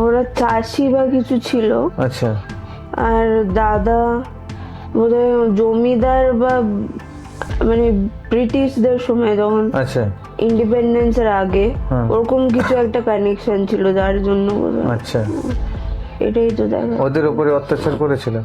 ওরা চাষি বা কিছু ছিল। আচ্ছা আর দাদা বোধহয় জমিদার বা মানে ব্রিটিশদের সময় যখন আচ্ছা ইন্ডিপেন্ডেন্সের আগে হ্যাঁ। ওরকম কিছু একটা কানেকশন ছিল, যার জন্য বোধহয়। আচ্ছা এটাই তো দেখা। ওদের উপরে অত্যাচার করেছিল।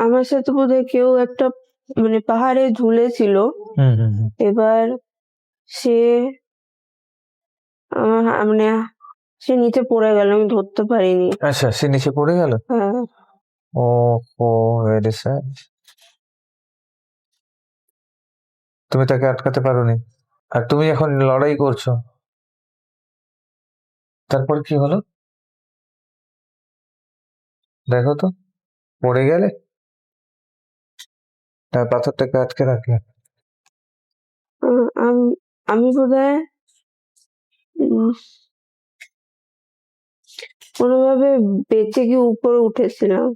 আমার সাথে বোধহয় কেউ একটা মানে পাহাড়ে ঝুলেছিল। এবার সে মানে সে নিচে পড়ে গেল, আমি ধরতে পারিনি। আচ্ছা সে নিচে পড়ে গেল। হ্যাঁ। ও ও ভেরি স্যাড। তুমি তাকে আটকাতে পারোনি, আর তুমি এখন লড়াই করছো। তারপর কি হলো দেখো তো, পড়ে গেলে তার পাথরটাকে আটকে রাখলে। আমি বোধহয় কোনোভাবে বেঁচে গিয়ে উপরে উঠেছিলাম।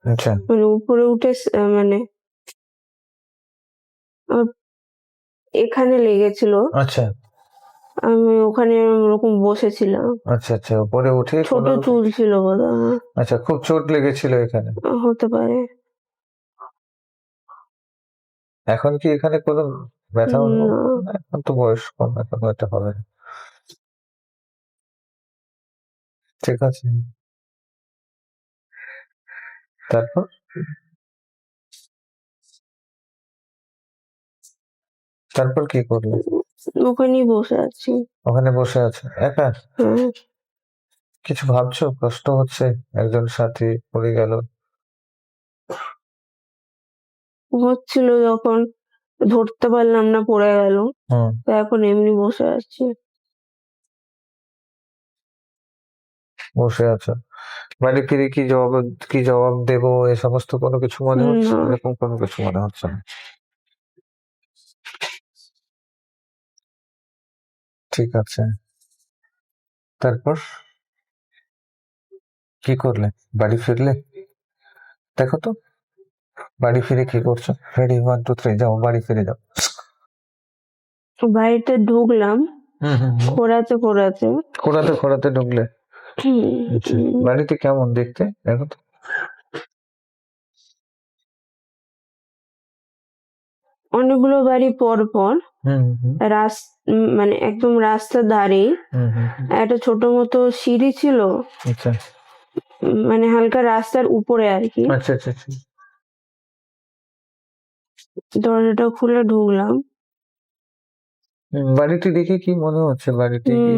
আচ্ছা মানে উপরে উঠে মানে এখানে লেগেছিল। আচ্ছা আমি ওখানে ওরকম বসেছিলাম। আচ্ছা আচ্ছা উপরে উঠে ছোট চুল ছিল বোধহয় আমার। আচ্ছা খুব চোট লেগেছিল এখানে। হতে পারে। এখন কি এখানে কোনো ব্যথা অনুভব না। করো না? এখন তো বয়স কম, এখন হয়তো হবে না। ঠিক আছে, তারপর তারপর কি করলে? ওখানেই বসে আছি। ওখানে বসে আছো একা? হ্যাঁ। কিছু ভাবছো? কষ্ট হচ্ছে? একজন সাথী পড়ে গেল। হচ্ছিল যখন ধরতে পারলাম না, পড়ে গেল। হুম তো এখন এমনি বসে আছি। বসে আছো। বাড়ি ফিরে কি জবাব দেবো এ সমস্ত কোনো কিছু মনে হচ্ছে? না। এরকম কোনো কিছু মনে হচ্ছে না। ঠিক আছে, তারপর কি করলে? বাড়ি ফিরলে? দেখো তো বাড়ি ফিরে কি করছো। রেডি 1 2 3 যাও, বাড়ি ফিরে যাও। বাড়িতে ঢুকলাম খোঁড়াতে খোঁড়াতে ঢুকলে। আচ্ছা বাড়িতে কেমন দেখতে দেখো তো। অনেকগুলো বাড়ি পর পর মানে একদম রাস্তার ধারে একটা ছোট মতো সিঁড়ি ছিল। আচ্ছা মানে হালকা রাস্তার উপরে আর কি। আচ্ছা আচ্ছা আচ্ছা। দরজাটা খুলে ঢুকলাম। বাড়িটি দেখে কি মনে হচ্ছে? বাড়িটি কি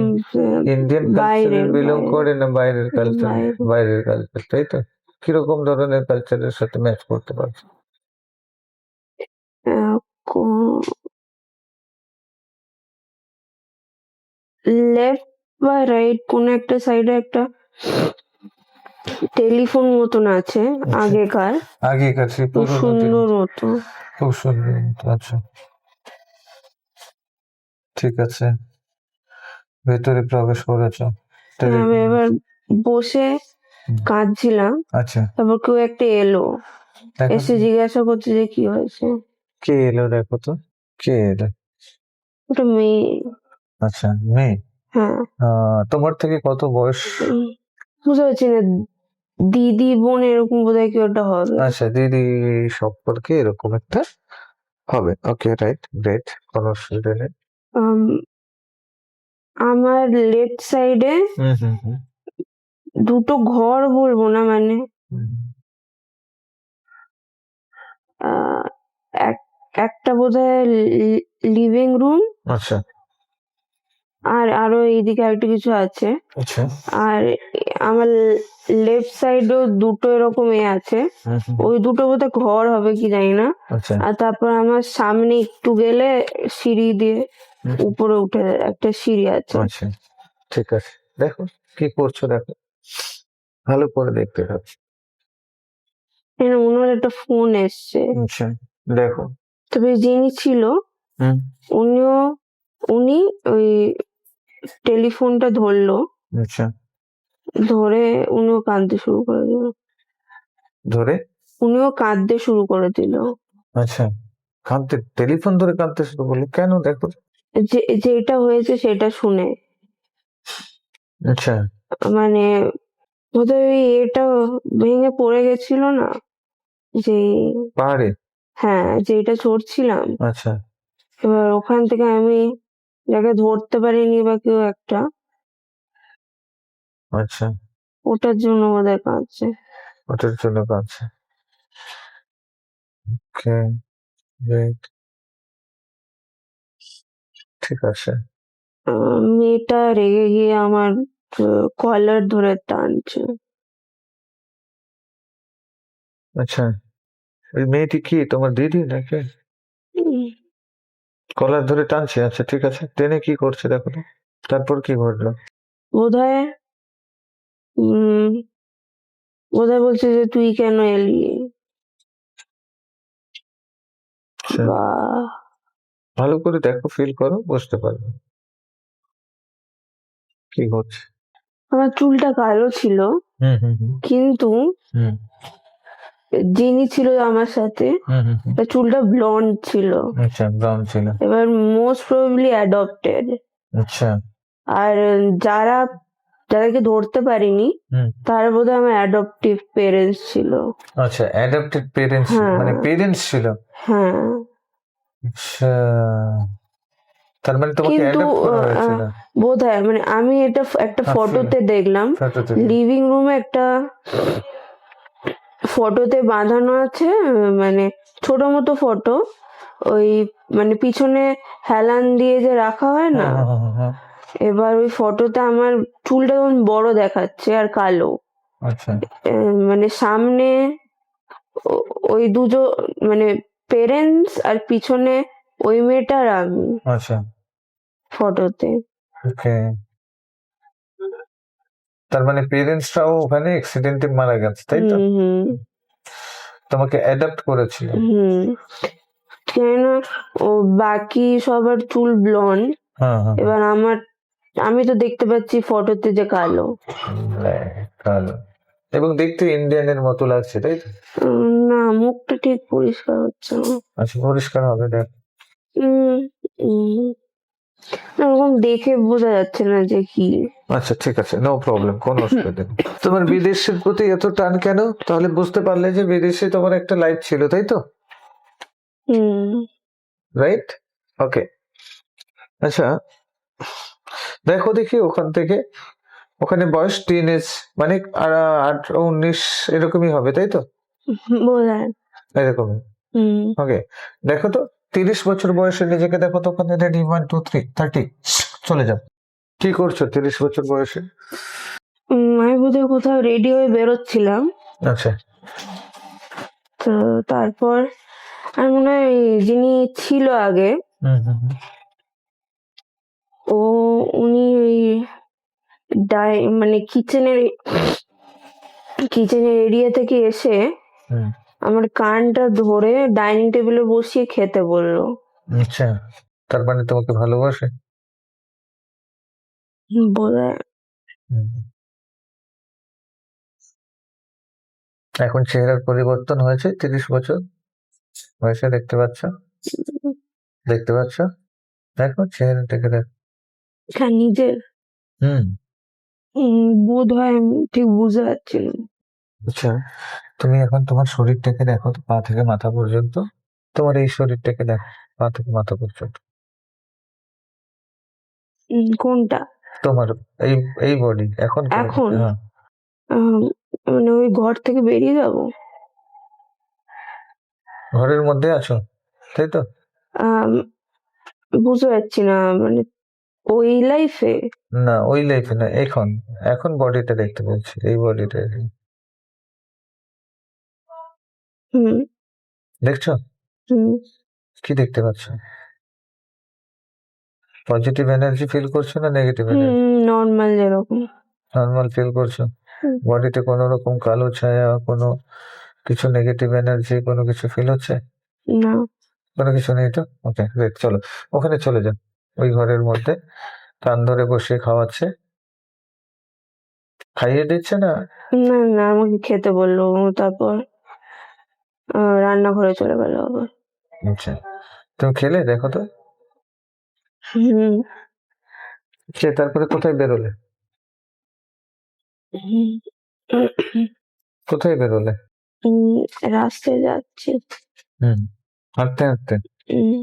ইন্ডিয়ান কালচারের বিলং করে না বাইরের কালচার? বাইরের কালচার, তাই তো? কিরকম ধরনের কালচারের সাথে ম্যাচ করতে পারছো? লেফট বা রাইট কোন একটা সাইডে একটা টেলিফোন মতন আছে। আগেকার সেই খুব পুরোনো সুন্দর মতো। খুব সুন্দর। আচ্ছা ঠিক আছে, ভেতরে প্রবেশ করেছো। আমি এবার বসে কাঁদছিলাম। আচ্ছা তারপর কেউ একটা এলো, এসে জিজ্ঞাসা করছে যে কি হয়েছে। কে এলো দেখো তো, কে এলো? ওটা মেয়ে। আচ্ছা মেয়ে। হ্যাঁ। তোমার থেকে কত বয়স? বুঝতে পারছি না, দিদি বোন এরকম বোধহয় কেউ একটা হবে। আচ্ছা দিদি সম্পর্কে এরকম একটা হবে। ওকে রাইট গ্রেট, কোনো অসুবিধা নেই। আমার লেফট সাইডে দুটো ঘর বলবো না, মানে একটা বোধহয় লিভিং রুম। আচ্ছা আর আরো এইদিকে একটা কিছু আছে। আচ্ছা আর আমার লেফট সাইডেও দুটো এরকম আছে। ওই দুটো বোধহয় ঘর হবে কি জানি না। আচ্ছা আর তারপর আমার সামনে একটু গেলে সিঁড়ি দিয়ে উপরে উঠে একটা সিঁড়ি আছে। আচ্ছা ঠিক আছে, দেখো কি করছো, দেখো ভালো করে দেখতে হবে। এর মনে হয় একটা ফোন এসছে। আচ্ছা দেখো। তবে যিনি ছিল হুম উনি ওই টেলিফোনটা ধরলো, আচ্ছা ধরে উনিও কাঁদতে শুরু করে দিল। ধরে উনিও কাঁদতে শুরু করে দিল। আচ্ছা কাঁদতে, টেলিফোন ধরে কাঁদতে শুরু করলো কেন দেখো। যেটা হয়েছে সেটা শুনে আচ্ছা মানে বোধহয় ওই এটা ভেঙে পড়ে গেছিল না, যে পাহাড়ে। হ্যাঁ যেটা চড়ছিলাম, আচ্ছা এবার ওখান থেকে আমি যাকে ধরতে পারিনি বা কেউ একটা, আচ্ছা ওটার জন্য বোধহয় কাঁদছে। ওটার জন্য কাঁদছে। ওকে গ্রেট, ঠিক আছে। মেয়েটা রেগে গিয়ে আমার কলার ধরে টানছে। আচ্ছা ওই মেয়েটি কি তোমার দিদি নাকি? উম, কলার ধরে টানছে, আচ্ছা ঠিক আছে, টেনে কি করছে দেখো তো, তারপর কি ঘটলো? বোধহয় উম বোধহয় বলছে যে তুই কেন এলি, আচ্ছা বা ভালো করে দেখো, ফিল করো, বুঝতে পারবে কি ঘটছে। আমার চুলটা কালো ছিল, হুম হুম হুম কিন্তু হুম যিনি ছিল আমার সাথে হুম হুম হুম। তার চুলটা ব্লন্ড ছিল। আচ্ছা ব্রাউন ছিল। এবার মোস্ট প্রবাবলি অ্যাডপ্টেড। আচ্ছা আর যাদেরকে ধরতে পারিনি হুম তারা বোধহয় আমার অ্যাডপটিভ পেরেন্টস ছিল। আচ্ছা অ্যাডাপ্টেড পেরেন্টস, হ্যাঁ মানে পেরেন্টস ছিল। হ্যাঁ, আচ্ছা তার মানে তোমাকে কিন্তু অ্যাডাপ্ট করা হয়েছিল। বোধহয় মানে আমি এটা একটা হ্যাঁ, ফটোতে দেখলাম, ফটোতে। লিভিং রুমে একটা ফটোতে বাঁধানো আছে, মানে ছোট মতো ফটো, ওই মানে পিছনে হেলান দিয়ে যে রাখা হয় না, হ্যাঁ হ্যাঁ হ্যাঁ হ্যাঁ। এবার ওই ফটোতে আমার চুলটা তখন বড় দেখাচ্ছে আর কালো। আচ্ছা মানে সামনে ওই দুটো মানে পেরেন্টস, আর পিছনে ওই মেয়েটা আর আমি আচ্ছা ফটোতে। ওকে, তার মানে পেরেন্টসরাও ওখানে অ্যাক্সিডেন্টে মারা গেছে তাই তো? হুম তোমাকে অ্যাডাপ্ট করেছিল। হুম কেন ও বাকি সবার চুল ব্লন্ড, হ্যাঁ হ্যাঁ এবার আমি তো দেখতে পাচ্ছি ফটোতে যে কালো। কালো, এবং দেখতে ইন্ডিয়ানের মতো লাগছে তাই তো? না, মুখটা ঠিক পরিষ্কার হচ্ছে না। আচ্ছা পরিষ্কার হবে দেখ। উম, উম, না, ওরকম দেখে বোঝা যাচ্ছে না যে কি। আচ্ছা ঠিক আছে, নো প্রবলেম, কোনো অসুবিধা নেই। তোমার বিদেশের প্রতি এত টান কেন, তাহলে বুঝতে পারলে যে বিদেশে তোমার একটা লাইফ ছিল তাই তো, হুম রাইট? ওকে আচ্ছা দেখো দেখি ওখান থেকে, ওখানে বয়স টিনেজ মানে 18 19 এরকমই হবে তাই তো? বোঝায়। এরকমই। হুম ওকে দেখো তো, 30 বছর বয়সে নিজেকে দেখো তো ওখানে, রেডি 1 2 3 30 চলে যাও। কি করছো 30 বছর বয়সে? আমি বোধহয় কোথাও রেডি হয়ে বেরোচ্ছিলাম, আচ্ছা তো তারপর আর মনে হয় যিনি ছিল আগে, হুম হুম হুম। উনি ওই মানে কিচেনের এরিয়া থেকে এসে হুম, আমার কানটা ধরে ডাইনিং টেবিলে বসিয়ে খেতে বললো। আচ্ছা তার মানে তোমাকে ভালোবাসে। বোধহয়। হুম। এখন চেহারার পরিবর্তন হয়েছে 30 বছর বয়সে, দেখতে পাচ্ছ? দেখতে পাচ্ছ? দেখো চেহারা দেখে দেখো। হ্যাঁ নিজের। হুম বোধ হয় আমি ঠিক বুঝতে পারছি না। আচ্ছা তুমি এখন তোমার শরীরটাকে দেখো তো, পা থেকে মাথা পর্যন্ত, তোমার এই শরীরটাকে দেখো, পা থেকে মাথা পর্যন্ত, কোনটা? তোমার এই এই বডি এখন এখন হ্যাঁ। আহ, মানে ওই ঘর থেকে বেরিয়ে যাব। ঘরের মধ্যে আছো তাই তো? আম, বুঝতে পারছি না মানে ওই লাইফে। না ওই লাইফে না, এখন, এখন বডিটা দেখতে পাচ্ছি, এই বডিটা হুম দেখছো? হুম কি দেখতে পাচ্ছ? পজিটিভ এনার্জি ফিল করছো না নেগেটিভ এনার্জি? নর্মাল যেরকম। নর্মাল ফিল করছো? হুম। বডিতে কোনো রকম কালো ছায়া, কোনো কিছু নেগেটিভ এনার্জি, কোনো কিছু ফিল হচ্ছে? না। কোনো কিছু নেই তো? ওকে, গ্রেট। চলো ওখানে চলে যান, ওই ঘরের মধ্যে কান ধরে বসিয়ে খাওয়াচ্ছে, খাইয়ে দিচ্ছে না? না না, আমাকে খেতে বললো, তারপর রান্নাঘরে চলে গেল আবার। আচ্ছা, তুমি খেলে দেখো তো? হুম। খেয়ে তারপরে কোথায় বেরোলে? হুম। কোথায় বেরোলে? রাস্তায় যাচ্ছি। হুম, হাঁটতে হাঁটতে? উম,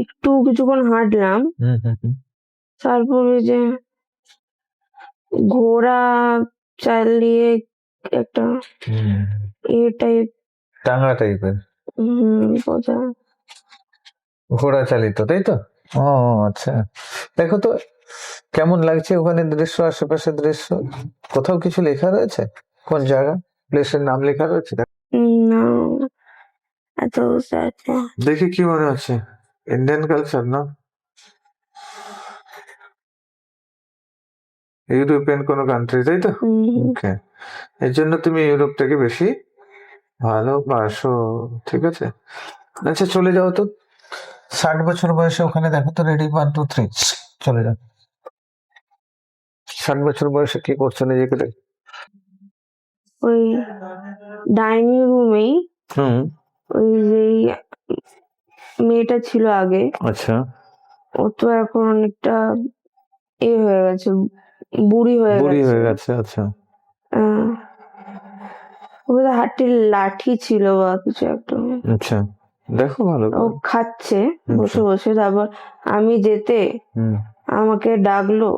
একটু কিছুক্ষণ হাঁটলাম, হুম হুম হুম তারপরে যে ঘোড়া চালিয়ে একটা হুম, টাইপ। টাঙ্গা টাইপের বোঝা। ঘোড়া চালিত, তাই তো? ও আচ্ছা, দেখো তো কেমন লাগছে ওখানে দৃশ্য, আশেপাশের দৃশ্য? কোথাও কিছু লেখা রয়েছে? কোন জায়গা, প্লেসের নাম লেখা রয়েছে? না, এত বুঝতে পারছি না। দেখে কি মনে হচ্ছে? ইন্ডিয়ান কালচার না ইউরোপিয়ান কোনো কান্ট্রি, তাই তো? ওকে, এর জন্য তুমি ইউরোপটাকে বেশি ভালোবাসো, ঠিক আছে। আচ্ছা চলে যাও তো, 60 বছর বয়সে ওখানে দেখো তো, রেডি 1 2 3 চলে যাও। 60 বছর বয়সে কি করছো নিজেকে দেখ? ওই ডাইনিং রুমেই হুম, ওই যে মেয়েটা ছিল আগে, আচ্ছা, ও তো এখন অনেকটা হয়ে গেছে, বুড়ি হয়ে বুড়ি গেছে। হয়ে গেছে, আচ্ছা আহ, ওদের হাতে লাঠি ছিল বা কিছু একটা। আচ্ছা, দেখো ভালো ও করে। খাচ্ছে বসে আচ্ছা, বসে, তারপর আমি যেতে হুম, আমাকে ডাকলো,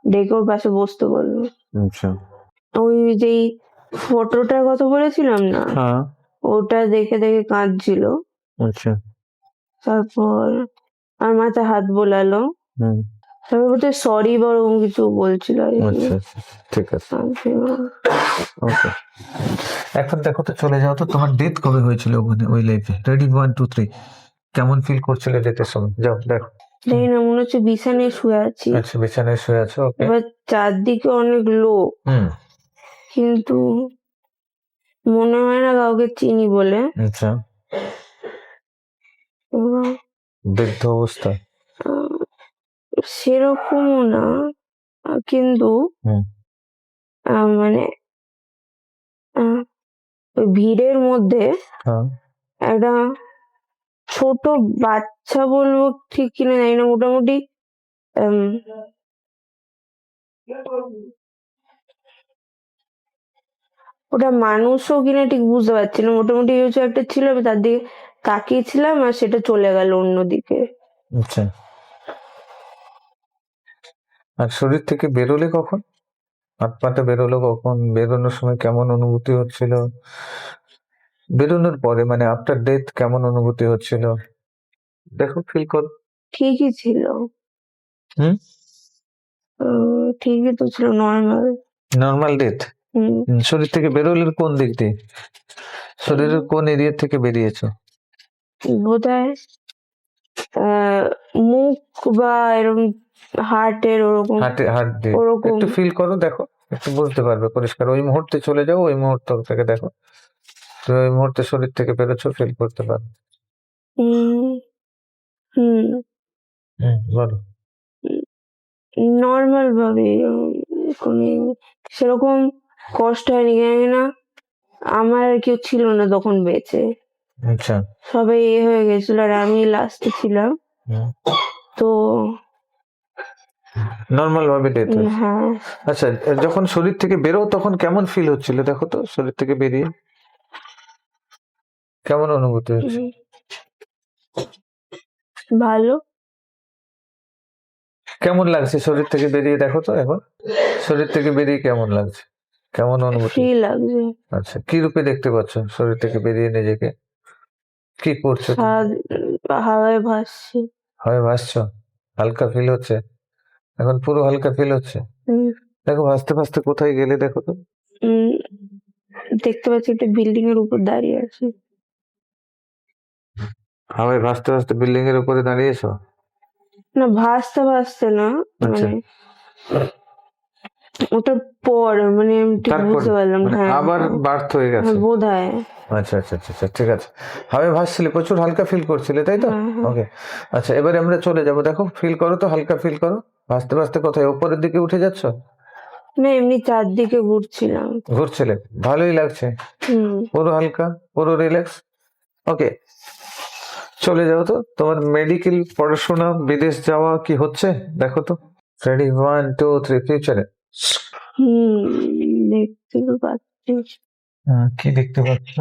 ডেকে ওর পাশে বসতে বললো। আচ্ছা, ওই যেই ফটোটার কথা বলেছিলাম না, হ্যাঁ, ওটা দেখে দেখে কাঁদছিল। আচ্ছা, তারপর আমার মাথায় হাত বোলালো, হুম, তারপর বোধহয় সরি বা ওরকম কিছু বলছিল আর কি। আচ্ছা আচ্ছা, ঠিক আছে, আচ্ছা, ওকে। এখন দেখো তো, চলে যাও তো, তোমার ডেথ কবে হয়েছিল ওখানে ওই লাইফে? রেডি 1 2 3 কেমন ফিল করছিলে ডেথের সময়? যাও দেখো। দেখি না, মনে হচ্ছে বিছানায় শুয়ে আছি, আচ্ছা, বিছানায় শুয়ে আছো, ওকে। এবার চারদিকে অনেক লোক, হুম, কিন্তু মনে হয় না কাউকে চিনি বলে। আচ্ছা, এবার, বৃদ্ধ অবস্থা? আহ, সেরকমও না, কিন্তু হুম, মানে আহ, ওই ভিড়ের মধ্যে হ্যাঁ, একটা ছোট বাচ্চা বলবো ঠিক কিনা জানি না, মোটামুটি উম, ওটা মানুষও কিনা ঠিক বুঝতে পারছি না, মোটামুটি কিছু একটা ছিল, আমি তার দিকে তাকিয়েছিলাম আর সেটা চলে গেল অন্যদিকে। আচ্ছা। আর শরীর থেকে বেরোলে কখন? হাত পাটা বেরোলো কখন? বেরোনোর সময় কেমন অনুভূতি হচ্ছিল? বেরোনোর পরে মানে আফটার ডেথ কেমন অনুভূতি হচ্ছিল? দেখো, ফিল কর। ঠিকই ছিল। হুম, ঠিকই তো ছিল, নর্মাল। Normal death. শরীর থেকে বেরোলে কোন দিক দিয়ে? শরীরের কোন এরিয়া থেকে বেরিয়েছো? বোধহয় মুখ বা এরকম হার্টের ওরকম, হার্ট দিয়ে ওরকম। একটু ফিল করো, দেখো, একটু বুঝতে পারবে পরিষ্কার। ওই মুহূর্তে চলে যাও, ওই মুহূর্ত থেকে দেখো, তুমি ওই মুহূর্তে শরীর থেকে বেরোছো, ফিল করতে পারো। হুম। হুম। বলো। নর্মাল ভাবে, কোনো সেরকম কষ্ট হয়নি, জানি না, আমার আর কেউ ছিল না তখন বেঁচে, আচ্ছা, সবাই হয়ে গেছিল আর আমি লাস্টে ছিলাম, তো নর্মাল ভাবে ডেথ হয়েছে। হ্যাঁ। আচ্ছা, যখন শরীর থেকে বেরো তখন কেমন ফিল হচ্ছিল দেখো তো? শরীর থেকে বেরিয়ে কেমন অনুভূতি হচ্ছে? ভালো। কেমন লাগছে শরীর থেকে বেরিয়ে দেখো তো এখন? শরীর থেকে বেরিয়ে কেমন লাগছে? কেমন অনুভূতি? ফ্রি লাগছে। আচ্ছা, কি রূপে দেখতে পাচ্ছ শরীর থেকে বেরিয়ে নিজেকে? কি করছো তুমি? হাওয়ায় ভাসছি। হয় ভাসছো? হালকা ফিল হচ্ছে? এখন পুরো হালকা ফিল হচ্ছে? উম, দেখো, ভাসতে ভাসতে কোথায় গেলে দেখো তো? উম, দেখতে পাচ্ছি একটা বিল্ডিং এর উপর দাঁড়িয়ে আছি। হাওয়ায় ভাসতে ভাসতে বিল্ডিং এর উপরে দাঁড়িয়েছো? না, ভাসতে ভাসতে না, আচ্ছা, মানে ওটার পর মানে আমি ঠিক তারপর বুঝতে পারলাম, মানে হ্যাঁ আবার বার্থ হয়ে গেছে। হ্যাঁ বোধ হয়। আচ্ছা আচ্ছা আচ্ছা আচ্ছা, ঠিক আছে। হাওয়ায় ভাসছিলে, প্রচুর হালকা ফিল করছিলে, তাই তো? হ্যাঁ হ্যাঁ। ওকে। আচ্ছা, এবারে আমরা চলে যাব। দেখো, ফিল করো তো, হালকা ফিল করো। ভাসতে ভাসতে কোথায় উপরের দিকে উঠে যাচ্ছ? না, এমনি চারদিকে ঘুরছিলাম। ঘুরছিলে, ভালোই লাগছে। হুম। পুরো হালকা, পুরো রিল্যাক্স। ওকে, চলে যাও তো। তোমার মেডিকেল পড়াশোনা, বিদেশ যাওয়া কি হচ্ছে? দেখো তো। রেডি, 1 2 3, ফিউচারে। হুম, দেখতে তো পাচ্ছি। কি দেখতে পাচ্ছ?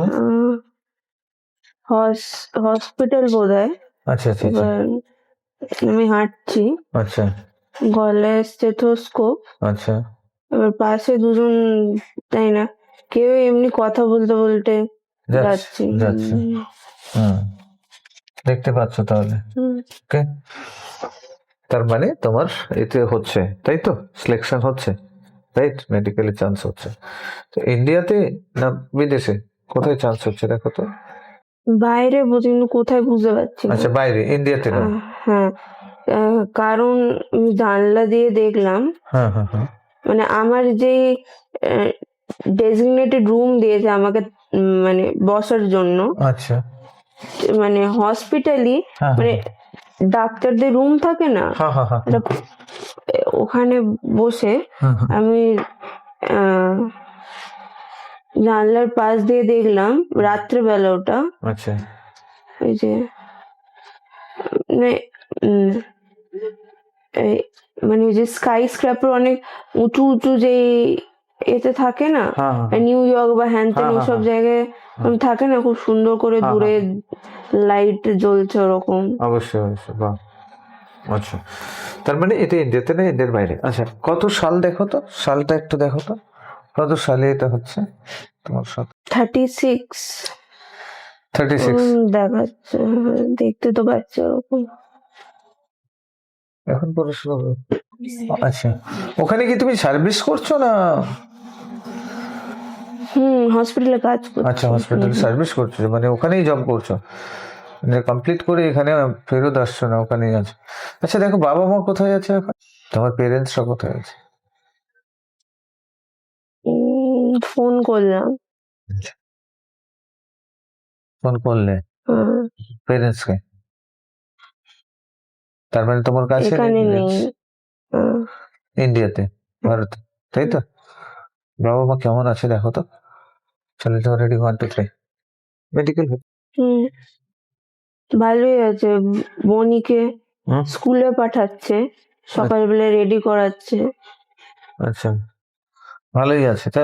হসপিটাল বোধ হয়। আচ্ছা আচ্ছা আচ্ছা এবার আমি হাঁটছি, আচ্ছা গলায় স্টেথোস্কোপ, আচ্ছা এবার পাশে দুজন, তাই না, কেউ এমনি কথা বলতে বলতে যাচ্ছে যাচ্ছি। যাচ্ছে। হুম, দেখতে পাচ্ছ তাহলে? হুম। ওকে, তার মানে তোমার এতে হচ্ছে, তাই তো? সিলেকশন হচ্ছে, রাইট? মেডিকেলে চান্স হচ্ছে। তো ইন্ডিয়াতে না বিদেশে, কোথায় চান্স হচ্ছে দেখো তো? বাইরে বুঝি, কিন্তু কোথায় বুঝতে পারছি না। আচ্ছা, বাইরে, ইন্ডিয়াতে না? হ্যাঁ, কারণ আমি জানলা দিয়ে দেখলাম, হ্যাঁ হ্যাঁ হ্যাঁ মানে আমার যে ডেজিগনেটেড রুম দিয়েছে আমাকে, মানে বসার জন্য, আচ্ছা, মানে হসপিটালি, হ্যাঁ মানে ডাক্তারদের রুম থাকে না, হ্যাঁ হ্যাঁ হ্যাঁ একটা, ওখানে বসে হ্যাঁ হ্যাঁ। আমি আহ, জানলার পাশ দিয়ে দেখলাম রাত্রেবেলা ওটা, আচ্ছা ওই যে মানে উম, এই মানে ওই যে স্কাই স্ক্র্যাপার অনেক উঁচু উঁচু যে এতে থাকে না, হ্যাঁ হ্যাঁ নিউ ইয়র্ক বা হ্যানত্যান হ্যাঁ, ওসব হ্যাঁ। জায়গায় থাকে না, খুব সুন্দর করে হ্যাঁ, দূরে লাইট জ্বলছে ওরকম। অবশ্যই অবশ্যই, বাহ। আচ্ছা, তার মানে এটা ইন্ডিয়াতে না, ইন্ডিয়ার বাইরে। আচ্ছা, কত সাল দেখো তো, সালটা একটু দেখো তো, কত সালে এটা হচ্ছে তোমার সাথে? 36। 36। দেখাচ্ছে, দেখতে তো পাচ্ছি ওরকম। এখন পড়াশোনা করো। আচ্ছা, ওখানে কি তুমি সার্ভিস করছো না? হসপিটালে কাজ করছি। আচ্ছা, হসপিটালে সার্ভিস করছো, মানে ওখানেই জব করছো, মানে কমপ্লিট করে এখানে ফেরত আসছো না, ওখানেই আছে। আচ্ছা, দেখো, বাবা মা কোথায় আছে এখন? তোমার পেরেন্টসরা কোথায় আছে? ফোন করলাম। ফোন করলে পেরেন্টসকে? তার মানে তোমার কাছে এখানে নেই। ইন্ডিয়াতে, ভারতে, তাই তো? বাবা মা কেমন আছে দেখো তো। চলে যাও, রেডি, 1 2 3, মেডিকেল। ভালোই আছে, বনিকে স্কুলে পাঠাচ্ছে, সকালবেলা রেডি করাচ্ছে। আচ্ছা, ভালোই আছে। তা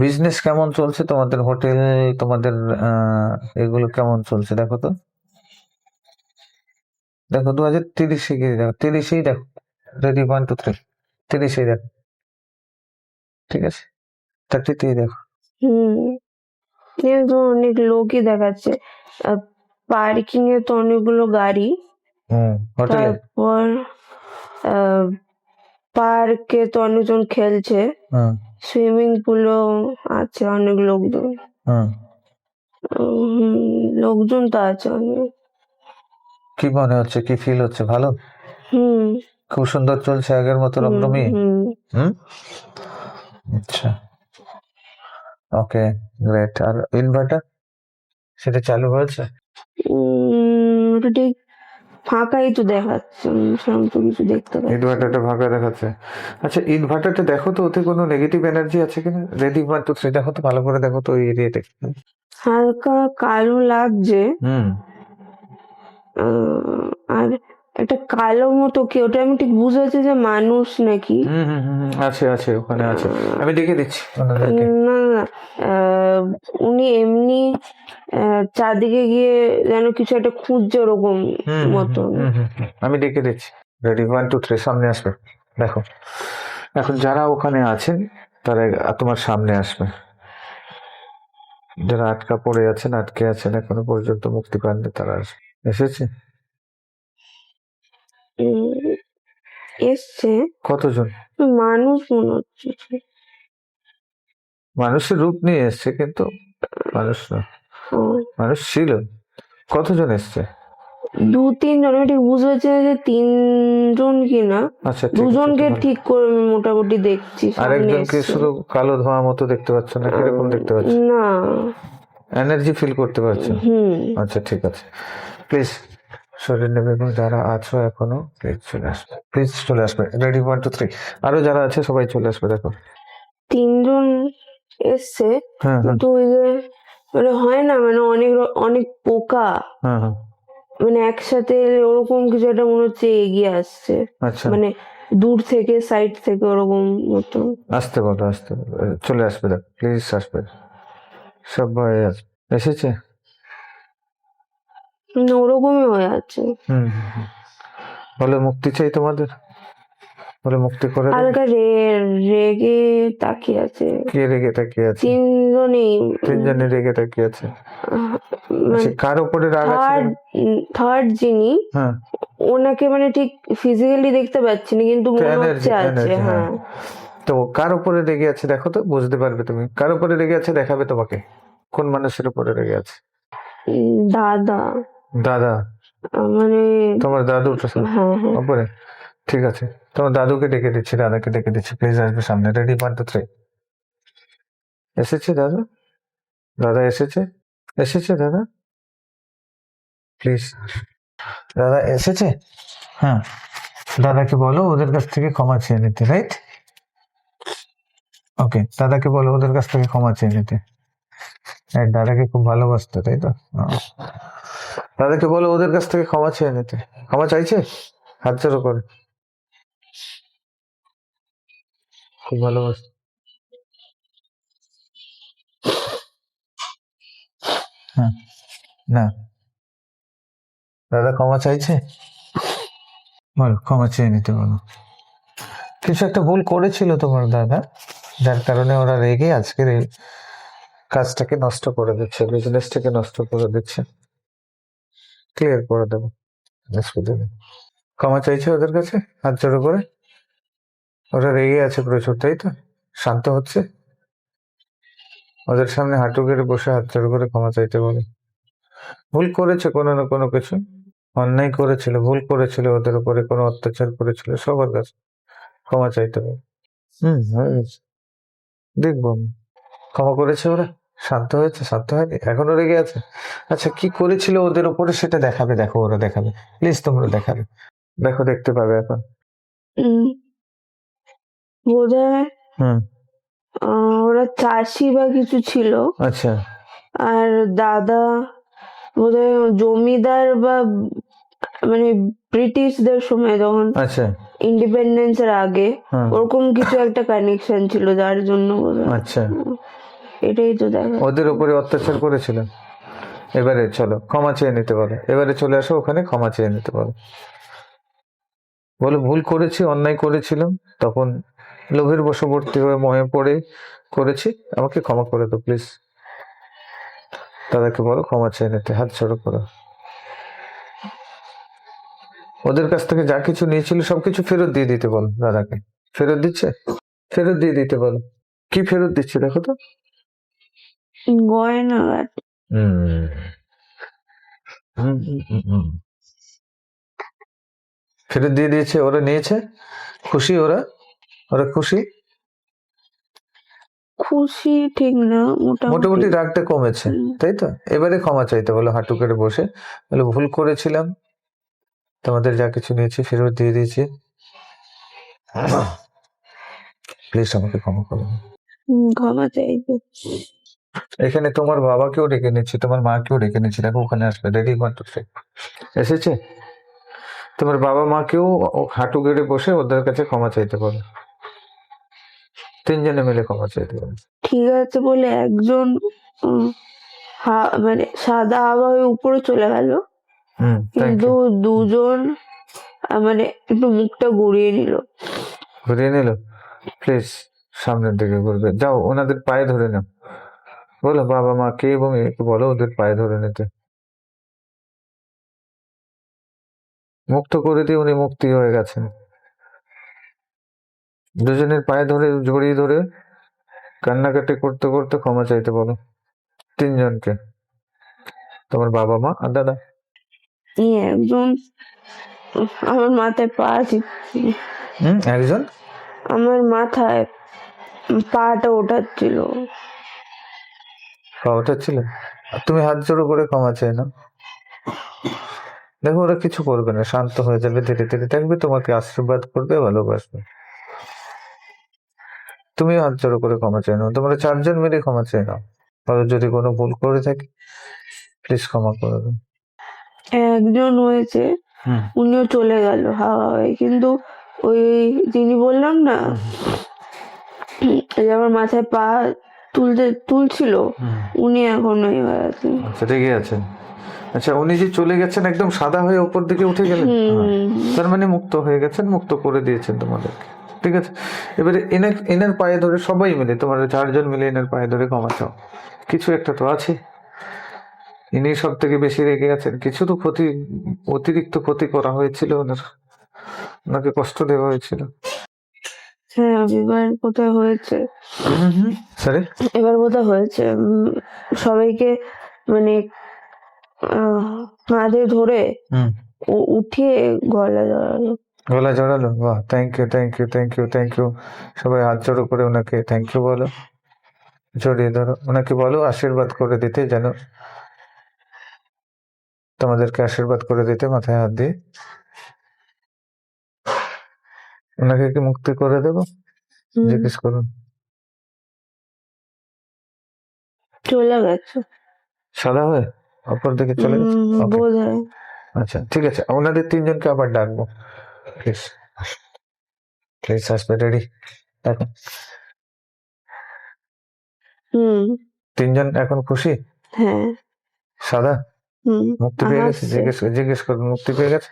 বিজনেস কেমন চলছে তোমাদের? হোটেল, তোমাদের এগুলো কেমন চলছে দেখো তো। দেখো, 2030-এ গিয়ে দেখো, 30-এই দেখো, রেডি, 1 2 3, 30-এই দেখো, ঠিক আছে? 30-তেই দেখো। তো অনেক লোকই দেখাচ্ছে, পার্কিং এ তো অনেকগুলো গাড়ি, হোটেলে। তারপর পার্কে তো অনেকজন খেলছে, সুইমিং পুলও আছে, অনেক লোকজন। লোকজন তো আছে অনেক। কি মনে হচ্ছে, কি ফিল হচ্ছে? ভালো, খুব সুন্দর চলছে, আগের মতো রমরমি। আচ্ছা, ওকে, গ্রেট। আর ইনভার্টার সেটা চালু হয়েছে? ওটা ঠিক ফাঁকাই তো দেখাচ্ছে, সেরকম তো কিছু দেখতে পাচ্ছি না। ইনভার্টারটা ফাঁকা দেখাচ্ছে। আচ্ছা, ইনভার্টারটা দেখো তো, ওতে কোনো নেগেটিভ এনার্জি আছে কিনা। রেডি, 1 2 3, দেখো তো, ভালো করে দেখো তো ওই এরিয়াতে। হালকা কালো লাগছে, আর একটা কালো মতো কি, ওটা আমি ঠিক বুঝতে পারছি যে মানুষ নাকি। আছে আছে, ওখানে আছে, আমি ডেকে দিচ্ছি ওনাদেরকে। না না, উনি এমনি চারদিকে গিয়ে যেন কিছু একটা খুঁজছে ওরকম মতন। আমি ডেকে দিচ্ছি। রেডি, 1 2 3, সামনে আসবে। দেখো, এখন যারা ওখানে আছেন তারা তোমার সামনে আসবে। যারা পড়ে আছেন, আটকে আছেন, এখনো পর্যন্ত মুক্তি পাননি, তারা আসবে। এসেছে? এসছে। কতজন? মানুষ মনে হচ্ছে, মানুষের রূপ নিয়ে এসছে, কিন্তু মানুষ না, মানুষ ছিল। কতজন এসছে? 2-3 জন, আমি ঠিক বুঝতে পারছি না যে 3 জন কি না, আচ্ছা ঠিক আছে, 2 জনকে ভালো। ঠিক করে আমি মোটামুটি দেখছি সামনে আরেকজনকে এসছে। শুধু কালো ধোঁয়া মতো দেখতে পাচ্ছ না, কিরকম দেখতে পাচ্ছ? না। এনার্জি ফিল করতে পারছো? হুম। আচ্ছা ঠিক আছে, প্লিজ শরীর নেবে, এবং যারা আছো এখনো প্লিজ চলে আসবে, প্লিজ চলে আসবে। রেডি, 1 2 3। আরো যারা আছে সবাই চলে আসবে, দেখো। 3 জন এসছে, হ্যাঁ হ্যাঁ কিন্তু ওই যে মানে হয় না, মানে অনেক পোকা হ্যাঁ হ্যাঁ। মানে একসাথে ওরকম কিছু একটা মনে হচ্ছে এগিয়ে আসছে, আচ্ছা, মানে দূর থেকে, সাইড থেকে ওরকম মতো। আসতে বলো, আসতে বলো, চলে আসবে, দেখো প্লিজ আসবে, সবাই আসবে। এসেছে? ওরকমই হয়ে আছে, হুম হুম, হুম। বলে মুক্তি চাই তোমাদের, বলে মুক্তি করে দেবে। হালকা রেগে তাকিয়ে আছে কে রেগে তাকিয়ে আছে? 3 জনই। 3 জনে রেগে তাকিয়ে আছে। আচ্ছা, কার উপরে রাগ আছে? থার্ড থার্ড যিনি, হ্যাঁ, ওনাকে মানে ঠিক ফিজিক্যালি দেখতে পাচ্ছি না, কিন্তু মনে এনার্জি, হচ্ছে আছে। এনার্জি, হ্যাঁ। হ্যাঁ। তো কার উপরে রেগে আছে দেখো তো, বুঝতে পারবে তুমি। কার উপরে রেগে আছে দেখাবে তোমাকে, কোন মানুষের উপরে রেগে আছে? দাদা, দাদা? মানে তোমার দাদুর হ্যাঁ হ্যাঁ। উপরে? ঠিক আছে, তোমার দাদুকে ডেকে দিচ্ছি, দাদাকে ডেকে দিচ্ছি, প্লিজ আসবে সামনে। রেডি, 1 2 3। এসেছে দাদা? দাদা এসেছে? এসেছে দাদা? প্লিজ, দাদা এসেছে? হ্যাঁ, দাদাকে বলো ওদের কাছ থেকে ক্ষমা চেয়ে নিতে, রাইট? ওকে, দাদাকে বলো ওদের কাছ থেকে ক্ষমা চেয়ে নিতে। দাদাকে খুব ভালোবাসতো, তাই তো? দাদাকে বলো ওদের কাছ থেকে ক্ষমা চেয়ে নিতে। ক্ষমা চাইছে? হাত জোড়ো করে। খুব ভালোবাসতো। হ্যাঁ, না, দাদা ক্ষমা চাইছে? বলো, ক্ষমা চেয়ে নিতে বলো। কিছু একটা ভুল করেছিল তোমার দাদা, যার কারণে ওরা রেগে আজকের এই কাজটাকে নষ্ট করে দিচ্ছে, বিজনেসটাকে নষ্ট করে দিচ্ছে। ক্লিয়ার করে দেবো, অসুবিধা নেই। ক্ষমা চাইছে ওদের কাছে হাত জোড়ো করে? ওরা রেগে আছে প্রচুর, তাই তো? শান্ত হচ্ছে? ওদের সামনে হাঁটু গেড়ে বসে হাত জোড়ো করে ক্ষমা চাইতে বলে। ভুল করেছে কোনো না কোনো কিছু, অন্যায় করেছিল, ভুল করেছিল, ওদের উপরে কোনো অত্যাচার করেছিল, সবার কাছে ক্ষমা চাইতে হবে। হয়ে গেছে, দেখবো আমি। ক্ষমা করেছে ওরা? শান্ত হয়েছে? শান্ত হয়নি, এখনো রেগে আছে? আচ্ছা, কি করেছিল ওদের উপরে সেটা দেখাবে, দেখো ওরা দেখাবে, প্লিজ তোমরা দেখাবে, দেখো, দেখতে পাবে এখন। বোধহয় হুম, ওরা চাষি বা কিছু ছিল, আচ্ছা আর দাদা বোধহয় জমিদার বা মানে ব্রিটিশদের সময় যখন আচ্ছা ইন্ডিপেন্ডেন্সের আগে হ্যাঁ ওরকম কিছু একটা কানেকশন ছিল, যার জন্য বোধহয়। আচ্ছা, এটাই তো দেখা। ওদের উপরে অত্যাচার করেছিল। এবারে চলো ক্ষমা চেয়ে নিতে বলো, এবারে চলে আসো ওখানে, ক্ষমা চেয়ে নিতে বলো। বলো ভুল করেছি, অন্যায় করেছিলাম, তখন লোভের বশবর্তী হয়ে মোহে পড়ে করেছি, আমাকে ক্ষমা করে দাও প্লিজ। দাদাকে বলো ক্ষমা চেয়ে নিতে, হাত জোড়ো করো। ওদের কাছ থেকে যা কিছু নিয়েছিল সবকিছু ফেরত দিয়ে দিতে বলো দাদাকে। ফেরত দিচ্ছে? ফেরত দিয়ে দিতে বলো। কি ফেরত দিচ্ছে দেখো তো। গয়না হুম হুম হুম, হুম, হুম। ফেরত দিয়ে দিয়েছে, ওরা নিয়েছে, খুশি ওরা? ওরা খুশি? খুশি ঠিক না, মোটামুটি রাগটা কমেছে, তাই তো? এবারে ক্ষমা চাইতে বলো, হাঁটু করে বসে বলো ভুল করেছিলাম, তোমাদের যা কিছু নিয়েছি ফেরত দিয়ে দিয়েছি, প্লিজ আমাকে ক্ষমা করো। ক্ষমা চাইবে। এখানে তোমার বাবাকেও ডেকে নিচ্ছি, তোমার মাকেও ডেকে নিচ্ছি, দেখো ওখানে আসবে। রেডি, 1 2 3। এসেছে? তোমার বাবা মাকেও হাঁটু গেড়ে বসে ওদের কাছে ক্ষমা চাইতে বলো। 3 জনে মিলে ক্ষমা চাইতে বলো। ঠিক আছে বলে একজন মানে সাদা হাওয়া হয়ে উপরে চলে গেল, থ্যাংক কিন্তু ইউ। 2 জন মানে একটু মুখটা ঘুরিয়ে নিল। ঘুরিয়ে নিল? প্লিজ সামনের দিকে ঘুরবে, যাও ওনাদের পায়ে ধরে নাও, বলো বাবা মা কে এবং একে বলো ওদের পায়ে ধরে নিতে। মুক্ত করে দিয়ে উনি মুক্তি হয়ে গেছেন। দুজনের পায়ে ধরে জড়িয়ে ধরে কান্নাকাটি করতে করতে ক্ষমা চাইতে বলো 3 জনকে, তোমার বাবা মা আর দাদা। একজন আমার মাথায় পা দিচ্ছিল, একজন আমার মাথায় পাটা ওঠাচ্ছিল। ওটা ছিল, তুমি হাত জোড়ো করে ক্ষমা চাই না। দেখো ওরা কিছু করবে না, শান্ত হয়ে যাবে, ধীরে ধীরে দেখবে, তোমাকে আশীর্বাদ করবে, ভালোবাসবে। তুমি হাত জোড়ো করে ক্ষমা চাই না, তোমরা চারজন মিলে ক্ষমা চাই না। আর যদি কোনো ভুল করে থাকি প্লিজ ক্ষমা করে দাও। একজন হয়েছে, হুম উনিও চলে গেল হাওয়া হয়ে, কিন্তু ওই যিনি বললাম না, এই যে আমার মাথায় পা তুলছিল, হুম। উনি এখন ওই হয়ে আছেন। আচ্ছা রেগে আছেন। আচ্ছা উনি যে চলে গেছেন একদম সাদা হয়ে উপর দিকে উঠে গেলেন, তার মানে মুক্ত হয়ে গেছেন, মুক্ত করে দিয়েছেন তোমাদেরকে। ঠিক আছে, এবারে এনার পায়ে ধরে সবাই মিলে, তোমরা চারজন মিলে এনার পায়ে ধরে ক্ষমা চাও। কিছু একটা তো আছে, ইনি সব থেকে বেশি রেগে আছেন, কিছু তো অতিরিক্ত ক্ষতি করা হয়েছিল ওনাকে কষ্ট দেওয়া হয়েছিল। হ্যাঁ, এবার কোথায় হয়েছে, সরি এবার কোথায় হয়েছে, সবাইকে মানে কাঁধে ধরে উঠিয়ে গলা জড়ালো। গলা জড়ালো, বাহ, thank you thank you thank you thank you. সবাই হাত জড়ো করে ওনাকে থ্যাংক ইউ বলো, জড়িয়ে ধরো ওনাকে, বলো আশীর্বাদ করে দিতে, যেন তোমাদেরকে আশীর্বাদ করে দিতে, মাথায় হাত দিয়ে। ওনাকে কি মুক্তি করে দেবো? জিজ্ঞেস করুন। চলে গেছে সাদা হয়ে অপর দিকে চলে গেছে, Okay. বোধ হয়। আচ্ছা ঠিক আছে, ওনাদের তিনজনকে আবার ডাকবো, প্লিজ প্লিজ আসবে, রেডি? দেখো তিনজন এখন খুশি? হ্যাঁ। সাদা মুক্তি পেয়ে গেছে, হাসছে। জিজ্ঞেস করুন, মুক্তি পেয়ে গেছে?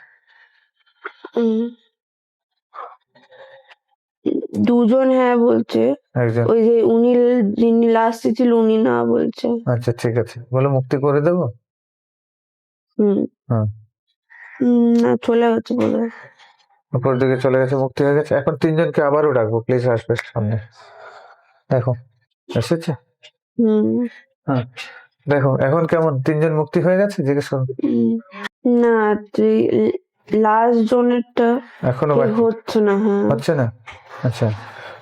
দুজন হ্যাঁ বলছে, একজন, ওই যে উনি যিনি লাস্টে ছিল উনি না বলছে। আচ্ছা ঠিক আছে, বলো মুক্তি করে দেবো। হ্যাঁ না, চলে গেছে বলে। উপর দিকে চলে গেছে, মুক্তি হয়ে গেছে। এখন তিনজনকে আবারও ডাকবো, প্লিজ আসবে সামনে। দেখো এসেছে। হ্যাঁ দেখো এখন কেমন, তিনজন মুক্তি হয়ে গেছে, জিজ্ঞেস করুন। না, লাস্ট জনেরটা এখনো বাকি হচ্ছে না। হ্যাঁ, হচ্ছে না। আচ্ছা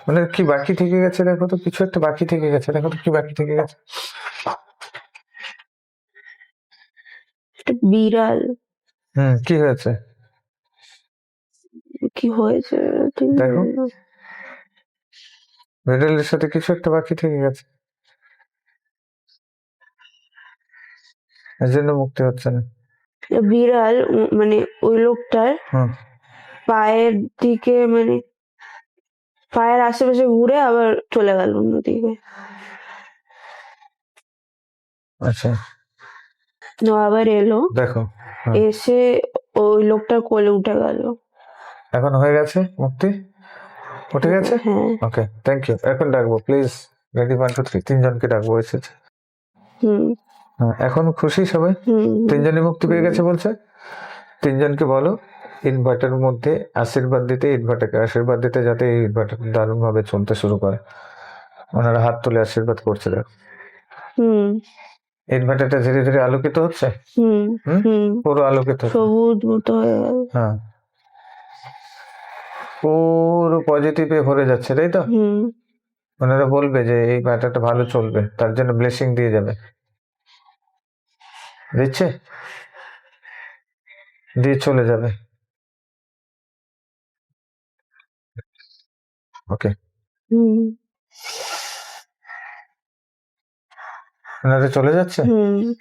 মানে কি বাকি থেকে গেছে, দেখো তো, কিছু একটা বাকি থেকে গেছে, দেখো তো কি বাকি থেকে গেছে। একটা বিড়াল। কি হয়েছে কি হয়েছে ঠিক দেখো, জানি না। বিড়ালের সাথে কিছু একটা বাকি থেকে গেছে, এর জন্য মুক্তি হচ্ছে না। বিড়াল মানে ওই লোকটার পায়ের দিকে, মানে পায়ের আশেপাশে ঘুরে আবার চলে গেল অন্যদিকে। আচ্ছা আবার এলো, দেখো, এসে ওই লোকটার কোলে উঠে গেল। এখন হয়ে গেছে মুক্তি, উঠে গেছে। হ্যাঁ। Okay thank you. এখন ডাকবো প্লিজ, রেডি, 1 2 3, তিনজনকে ডাকবো, এসেছে। এখন খুশি সবাই, তিনজনই মুক্তি পেয়ে গেছে বলছে। তিনজনকে বলো ইনভার্টার মধ্যে আশীর্বাদ দিতে, ইনভার্টারকে আশীর্বাদ দিতে, যাতে এই ইনভার্টার দারুণ ভাবে চলতে শুরু করে। ওনারা হাত তুলে আশীর্বাদ করছে, দেখো ইনভার্টারটা ধীরে ধীরে আলোকিত হচ্ছে, পুরো আলোকিত হচ্ছে। সবুজ মতো হয়ে গেল। হ্যাঁ পুরো পজিটিভে ভরে যাচ্ছে, তাই তো? ওনারা বলবে যে এই ব্যাটারটা ভালো চলবে, তার জন্য ব্লেসিং দিয়ে যাবে, দিচ্ছে, দিয়ে চলে যাবে। ওকে ওনারা চলে যাচ্ছে,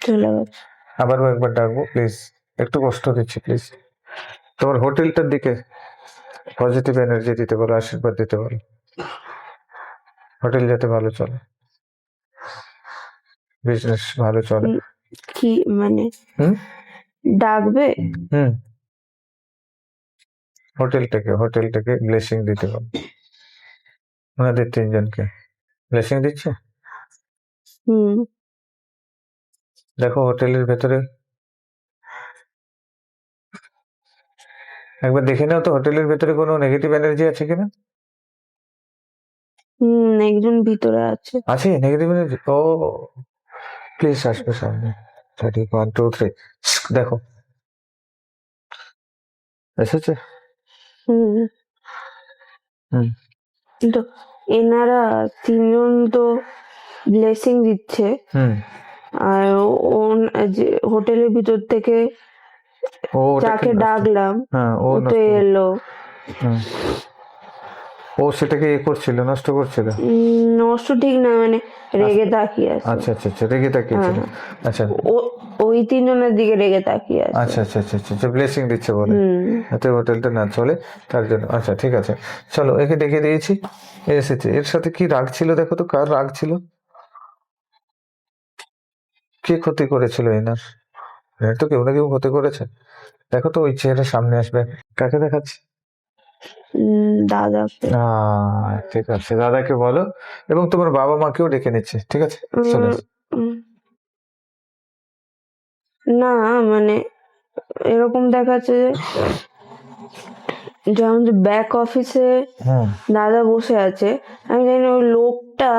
চলে গেছে। আবারও একবার ডাকবো প্লিজ, একটু কষ্ট দিচ্ছি প্লিজ। তোমার হোটেলটার দিকে পজিটিভ এনার্জি দিতে বলো, আশীর্বাদ দিতে বলো, হোটেল যাতে ভালো চলে, বিজনেস ভালো চলে। কি মানে ডাকবে? হোটেলটাকে ব্লেসিং দিতে বলো, ওনাদের তিনজনকে ব্লেসিং দিচ্ছে। দেখো হোটেলের ভেতরে একবার দেখে নাও তো, হোটেলের ভেতরে কোনো নেগেটিভ এনার্জি আছে কিনা। একজন ভিতরে আছে নেগেটিভ এনার্জি। ও প্লিজ আসবে সামনে, 1 2 3, দেখো এসেছে? হুম হুম কিন্তু এনারা তিনজন তো ব্লেসিং দিচ্ছে, হুম আর যে হোটেলের ভিতর থেকে ও ওটাকে যাকে নষ্ট, ডাকলাম হ্যাঁ ও ও তো নষ্ট, এলো। হুম ও সেটাকে করছিল, নষ্ট করছিল। নষ্ট ঠিক না, মানে রেগে তাকিয়ে আছে। আচ্ছা আচ্ছা আচ্ছা, রেগে তাকিয়েছিল। হ্যাঁ। আচ্ছা ওই তিনজনের দিকে রেগে তাকিয়ে আছে। আচ্ছা আচ্ছা আচ্ছা আচ্ছা, ব্লেসিং দিচ্ছে বলে যাতে হোটেলটা না চলে তার জন্য। আচ্ছা ঠিক আছে, চলো একে ডেকে দিয়েছি, এসেছে। এর সাথে কি রাগ ছিল দেখো তো, কার রাগ ছিল? কে ক্ষতি করেছিল এনার? এর তো কেউ না কেউ ক্ষতি করেছে। দেখো তো ওই চেহারা সামনে আসবে, কাকে দেখাচ্ছে? দাদাকে। ঠিক আছে, দাদাকে বলো, এবং তোমার বাবা মাকেও ডেকে নিচ্ছে, ঠিক আছে? চলে এসো। উম, না মানে এরকম দেখাচ্ছে যে যেমন যে ব্যাক অফিসে হুম দাদা বসে আছে, আমি জানি না ওই লোকটা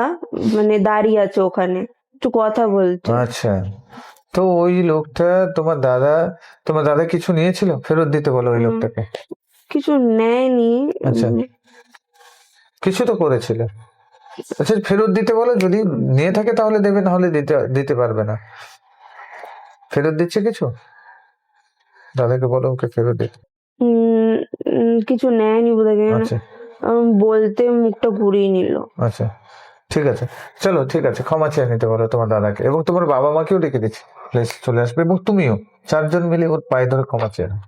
মানে দাঁড়িয়ে আছে ওখানে একটু কথা বলছে। আচ্ছা, তো ওই লোকটা তোমার দাদা কিছু নিয়েছিল, ফেরত দিতে বলো ওই লোকটাকে। কিছু নেয়নি। আচ্ছা, কিছু তো করেছিল। আচ্ছা ফেরত দিতে বলো, যদি নিয়ে থাকে তাহলে দেবে, না হলে দিতে দিতে পারবে না। ফেরত দিচ্ছে কিছু? দাদাকে বলো ওকে ফেরত দিতে। কিছু নেয়নি বোধহয়, আচ্ছা বলতে মুখটা ঘুরিয়ে নিল। আচ্ছা ঠিক আছে, চলো ঠিক আছে, ক্ষমা চেয়ে নিতে বলো তোমার দাদাকে, এবং তোমার বাবা মাকেও ডেকে দিচ্ছি, প্লিজ চলে আসবে, এবং তুমিও, চারজন মিলে ওর পায়ে ধরে ক্ষমা চেয়ে নাও।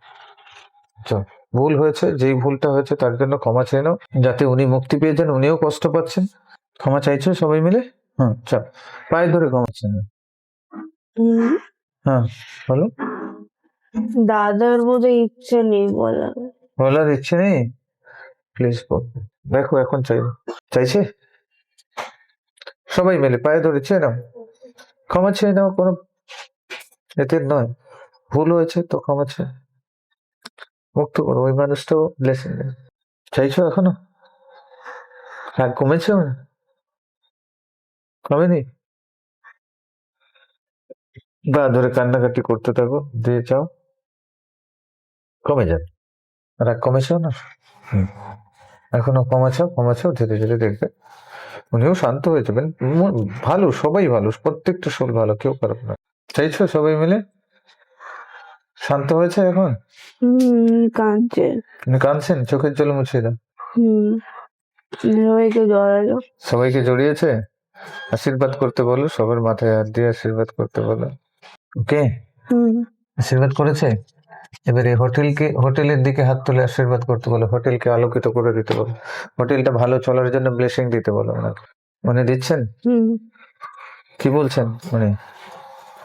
চল, ভুল হয়েছে, যেই ভুলটা হয়েছে তার জন্য ক্ষমা চেয়ে নাও, যাতে উনি মুক্তি পেয়ে যান, উনিও কষ্ট পাচ্ছেন। ক্ষমা চাইছো সবাই মিলে? চল, পায়ে ধরে ক্ষমা চেয়ে নাও। উম, হ্যাঁ বলো। দাদার বোধহয় ইচ্ছে নেই বলার। বলার ইচ্ছে নেই? প্লিজ দেখো এখন চাইছে। সবাই মিলে পায়ে ধরে চেয়ে নাও, ক্ষমা চেয়ে নাও, কোনো এতে নয়, ভুল হয়েছে তো ক্ষমা চেয়ে মুক্ত করো ওই মানুষটাও, ব্লেসিং দেবে। চাইছো এখনো? রাগ কমেছে ওর? কমেনি? বা ধরে কান্নাকাটি করতে থাকো, দিয়ে চাও কমে যাবে। রাগ কমেছে না? এখনো কমাচাও, ধীরে ধীরে দেখবে উনিও শান্ত হয়ে যাবেন। ভালো, সবাই ভালো, প্রত্যেকটা সোল ভালো, কেউ খারাপ না। চাইছো সবাই মিলে? শান্ত হয়েছে এখন? কাঁদছে। কাঁদছেন, চোখের জল মুছিয়ে দাও। সবাইকে জড়ালো। সবাইকে জড়িয়েছে, আশীর্বাদ করতে বলো, সবার মাথায় হাত দিয়ে আশীর্বাদ করতে বলো। ওকে, আশীর্বাদ করেছে। এবারে হোটেলের দিকে হাত তুলে আশীর্বাদ করতে বলো, হোটেলকে আলোকিত করে দিতে বলো, হোটেলটা ভালো চলার জন্য ব্লেসিং দিতে বলো ওনাকে। মনে দিচ্ছেন? কি বলছেন মানে?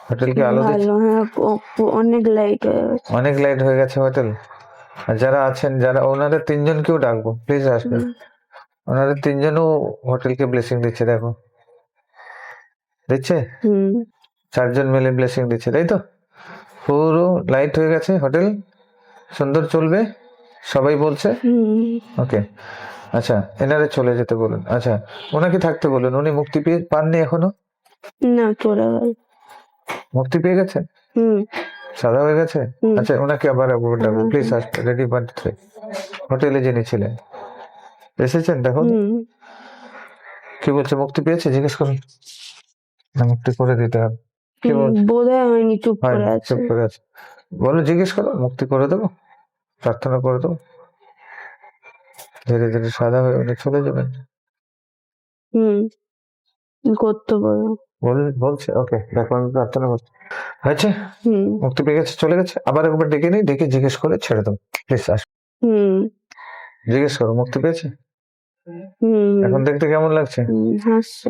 হোটেলকে আলো দিচ্ছে, ভালো, হ্যাঁ, অনেক লাইট হয়ে গেছে। অনেক লাইট হয়ে গেছে হোটেল। আর যারা আছেন, যারা ওনাদের তিনজনকেও ডাকবো, প্লিজ আসবে। ওনাদের তিনজনও হোটেলকে ব্লেসিং দিচ্ছে, দেখো দিচ্ছে, চারজন মিলে ব্লেসিং দিচ্ছে, তাই তো? পুরো লাইট হয়ে গেছে হোটেল, সুন্দর চলবে, সবাই বলছে। ওকে, আচ্ছা এনারে চলে যেতে বলুন। আচ্ছা, ওনাকে থাকতে বলুন, উনি মুক্তি পাননি এখনো? না, চলে গেল। মুক্তি পেয়ে গেছে, সাদা হয়ে গেছে। আচ্ছা ওনাকে আবার ডাকবো, প্লিজ আসবে, রেডি 1 2 3। হোটেলে যিনি ছিলেন এসেছেন, দেখো কি বলছে, মুক্তি পেয়েছে জিজ্ঞেস করুন, না মুক্তি করে দিতে হবে? কি বলছে? বোধহয় হয়নি, চুপ হয়, করে আছে। চুপ করে আছে, বলো, জিজ্ঞেস করো, মুক্তি করে দেবো, প্রার্থনা করে দেবো, ধীরে ধীরে সাদা হয়ে উনি চলে যাবেন। করতে পারো। বলছে ওকে, দেখো আমি প্রার্থনা করছি, হয়েছে, মুক্তি পেয়ে গেছে, চলে গেছে। আবার একবার ডেকে নিই, ডেকে জিজ্ঞেস করে ছেড়ে দেবো, প্লিজ আস। জিজ্ঞেস করো মুক্তি পেয়েছে, এখন দেখতে কেমন লাগছে? হাসছে।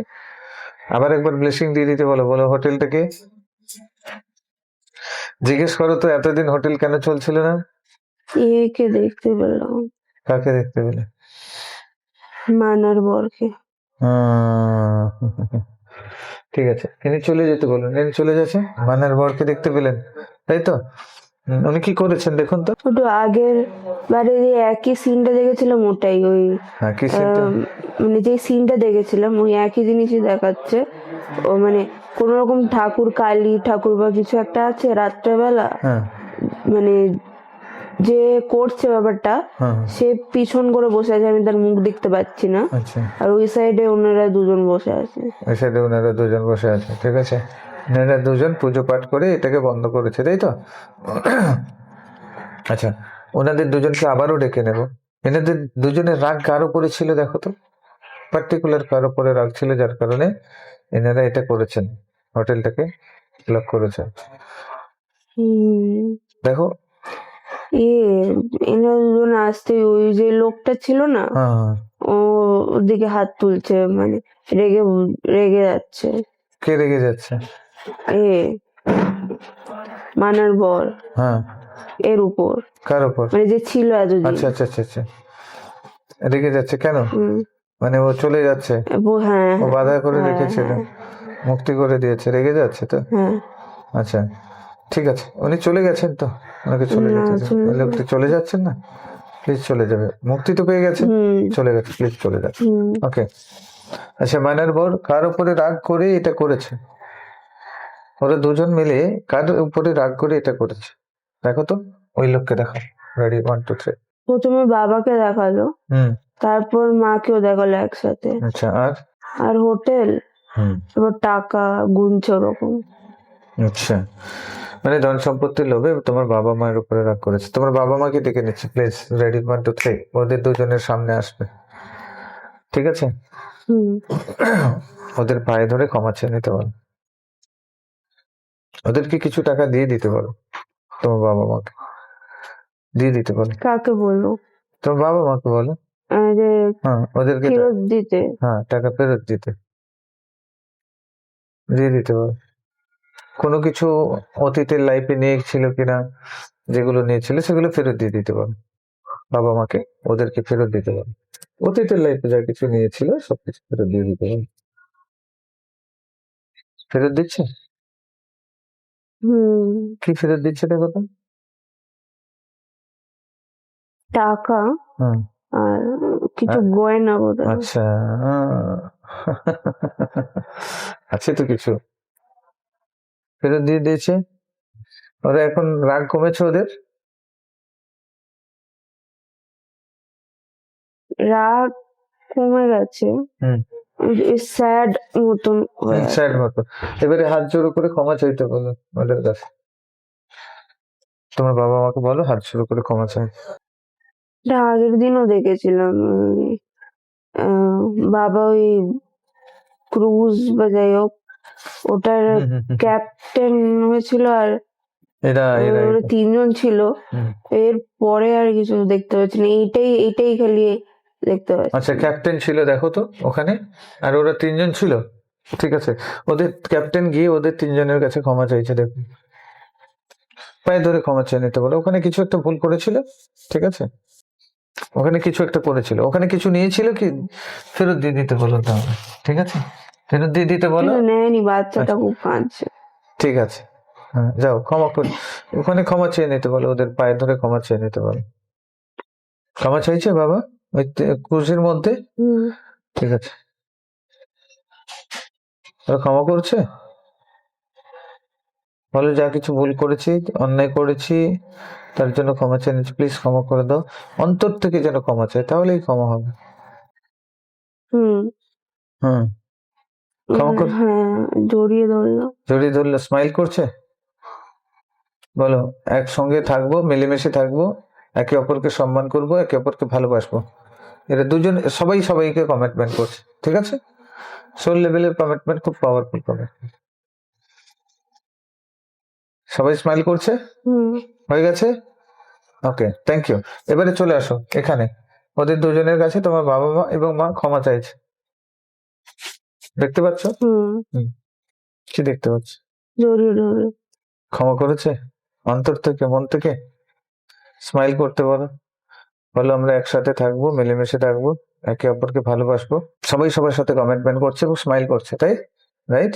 আবার একবার ব্লেসিং দিয়ে দিতে বলো, বলো হোটেলটাকে জিজ্ঞেস করো তো, এতদিন হোটেল কেন চলছিল না? একে দেখতে পেলাম। কাকে দেখতে পেলে? মানার বরকে। ঠিক আছে, ইনি চলে যেতে বলুন, ইনি চলে যাচ্ছে, মানের বরকে দেখতে পেলেন, তাই তো? উনি কি করেছেন দেখুন তো। একটু আগের বারে যে একই সিনটা দেখেছিলাম, ওটাই ওই কি সিনটা? মানে যে সিনটা দেখেছিলাম ওই একই জিনিসই দেখাচ্ছে। ও মানে কোন রকম ঠাকুর, কালী ঠাকুর বা কিছু একটা আছে রাত্রেবেলা, মানে যে করছে ব্যাপারটা হ্যাঁ সে পিছন করে বসে আছে, আমি তার মুখ দেখতে পাচ্ছি না। আচ্ছা, আর ওই সাইডে ওনারা দুজন বসে আছে। ওই সাইডে ওনারা দুজন বসে আছে, ঠিক আছে। ওনারা দুজন পুজো পাঠ করে এটাকে বন্ধ করেছে, তাই তো? আচ্ছা, ওনাদের দুজনকে আবারও ডেকে নেব। এনাদের দুজনের রাগ কার উপরে ছিল দেখো তো, পার্টিকুলার কার উপরে রাগ ছিল যার কারণে এনারা এটা করেছেন, হোটেলটাকে লক করেছেন। হুম, দেখো। এনারা দুজন আসতে ওই যে লোকটা ছিল না, হ্যাঁ, ও ওদিকে হাত তুলছে, মানে রেগে রেগে যাচ্ছে। কে রেগে যাচ্ছে? এ মানার বর হ্যাঁ, এর উপর, কার উপর? মানে যে ছিল এতদিন। আচ্ছা আচ্ছা আচ্ছা আচ্ছা, রেগে যাচ্ছে কেন? হুম, মানে ও চলে যাচ্ছে, হ্যাঁ ও বাধা করে হ্যাঁ, রেখেছিল, হ্যাঁ, মুক্তি করে দিয়েছে, রেগে যাচ্ছে তো? হ্যাঁ। আচ্ছা, ঠিক আছে, উনি চলে গেছেন তো, ওনাকে চলে না, যেতে দিন। চলে ওই লোকটি চলে যাচ্ছেন না, প্লিজ চলে যাবে, মুক্তি তো পেয়ে গেছে, হুম, চলে গেছে, প্লিজ চলে যাবে। হুম। ওকে। আচ্ছা, মাইনার বর কার উপরে রাগ করে এটা করেছে? ওরা দুজন মিলে কার উপরে রাগ করে এটা করেছে দেখো তো, ওই লোককে দেখো। রেডি, 1 2 3। প্রথমে বাবাকে দেখালো, হুম, তারপর মাকেও দেখালো একসাথে, আচ্ছা, আর? আর হোটেল, হুম, তারপর টাকা গুনছে ওরকম। আচ্ছা, মানে ধন সম্পত্তির লোভে তোমার বাবা মায়ের উপরে রাগ করেছে। তোমার বাবা মাকে ডেকে নিচ্ছে, প্লিজ। রেডি, 1 2 3। ওদের দুজনের সামনে আসবে, ঠিক আছে? হুম, ওদের পায়ে ধরে ক্ষমা চেয়ে নিতে পারো, ওদেরকে কিছু টাকা দিয়ে দিতে পারো, তোমার বাবা মাকে দিয়ে দিতে পারো। কাকে বলবো? তোমার বাবা মাকে বলো। যে হ্যাঁ, ওদেরকে ফেরত দিতে। হ্যাঁ, টাকা ফেরত দিতে, দিয়ে দিতে পারো। কোনো কিছু অতীতের লাইফে নিয়েছিল কিনা, যেগুলো নিয়েছিল সেগুলো ফেরত দিয়ে দিতে পারো বাবা মাকে, ওদেরকে ফেরত দিতে পারো। অতীতের লাইফে যা কিছু নিয়েছিল সবকিছু ফেরত দিয়ে দিতে পারো। ফেরত দিচ্ছে? হুম, কি ফেরত দিচ্ছে দেখো তো? টাকা হুম, আর কিছু হ্যাঁ, গয়না বোধহয়। আচ্ছা, আছে তো কিছু, ফেরত দিয়ে দিয়েছে। ওরা এখন রাগ কমেছে ওদের? রাগ কমে গেছে, হুম, স্যাড মতন হয়ে স্যাড আছে। মতো। এবারে হাত জোড়ো করে ক্ষমা চাইতে বলো ওদের কাছে, তোমার বাবা মাকে বলো হাত জোড়ো করে ক্ষমা চাই। এটা আগের দিনও দেখেছিলাম, আহ, বাবা ওই ক্রুজ বা যাই হোক ওটার হুম, হুম, হুম। ক্যাপ্টেন হয়েছিল, আর এরা এরা ওরা এরা। তিনজন ছিল। হুম। এর পরে আর কিছু দেখতে পাচ্ছি না, এইটাই এইটাই খালি দেখতে আচ্ছা, পাচ্ছি। ক্যাপ্টেন ছিল দেখো তো ওখানে, আর ওরা তিনজন ছিল, ঠিক আছে। ওদের ক্যাপ্টেন গিয়ে ওদের তিনজনের কাছে ক্ষমা চাইছে, দেখুন, পায়ে ধরে ক্ষমা চেয়ে নিতে বলো। ওখানে কিছু একটা ভুল করেছিল, ঠিক আছে, ওখানে কিছু একটা করেছিল, ওখানে কিছু নিয়েছিল কি, ফেরত দিয়ে দিতে বলো তাহলে, ঠিক আছে, ফেরত দিয়ে দিতে বলো। কিন্তু নেয়নি, বাচ্চাটা আচ্ছা, খুব কাঁদছে। ঠিক আছে, হ্যাঁ, যাও ক্ষমা করে, ওখানে ক্ষমা চেয়ে নিতে বলো, ওদের পায়ে ধরে ক্ষমা চেয়ে নিতে বলো। ক্ষমা চাইছে বাবা ওই ক্রুশের মধ্যে, হুম, ঠিক আছে, ওরা ক্ষমা করছে, বলো যা কিছু ভুল করেছি, অন্যায় করেছি, তার জন্য ক্ষমা চেয়ে নিচ্ছি, প্লিজ ক্ষমা করে দাও। অন্তর থেকে যেন ক্ষমা চায়, তাহলেই ক্ষমা হবে। হুম, হুম, ক্ষমা কর। হ্যাঁ, জড়িয়ে ধরলো। জড়িয়ে ধরলে স্মাইল করছে, বলো একসঙ্গে থাকবো, মিলেমিশে থাকবো, একে অপরকে সম্মান করব, একে অপরকে ভালোবাসবো। এরা দুজন সবাই সবাইকে কমিটমেন্ট করছে, ঠিক আছে, সোল লেভেলের কমিটমেন্ট, খুব পাওয়ারফুল কমিটমেন্ট। সবাই স্মাইল করছে, হুম, হয়ে গেছে, ওকে, থ্যাংক ইউ। এবারে চলে আসো এখানে, ওদের দুজনের কাছে তোমার বাবা মা এবং মা ক্ষমা চাইছে, দেখতে পাচ্ছ? হুম, হুম, কি দেখতে পাচ্ছ? জড়িয়ে ধরলো। ক্ষমা করেছে অন্তর থেকে, মন থেকে। স্মাইল করতে বলো, বলো আমরা একসাথে থাকবো, মিলেমিশে থাকবো, একে অপরকে ভালোবাসবো। সবাই সবার সাথে কমিটমেন্ট করছে এবং স্মাইল করছে, তাই রাইট?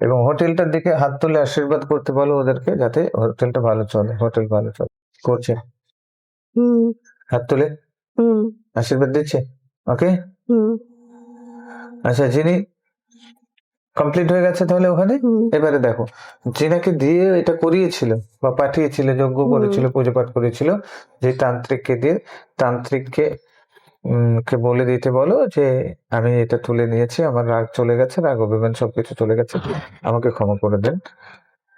এবং হোটেলটার দিকে হাত তুলে আশীর্বাদ করতে বলো ওদেরকে, যাতে হোটেলটা ভালো চলে, হোটেল ভালো চলে। করছে হুম, হাত তুলে হুম, আশীর্বাদ দিচ্ছে, ওকে। হুম, আচ্ছা, যিনি কমপ্লিট হয়ে গেছে তাহলে ওখানে। হুম। এবারে দেখো, যিনাকে দিয়ে এটা করিয়েছিল বা পাঠিয়েছিল, যজ্ঞ করেছিল, পুজো পাঠ করেছিল, যে তান্ত্রিককে দিয়ে, তান্ত্রিককে কে বলে দিতে বলো যে আমি এটা তুলে নিয়েছি, আমার রাগ চলে গেছে, রাগ অভিমান সবকিছু চলে গেছে, আমাকে ক্ষমা করে দেন,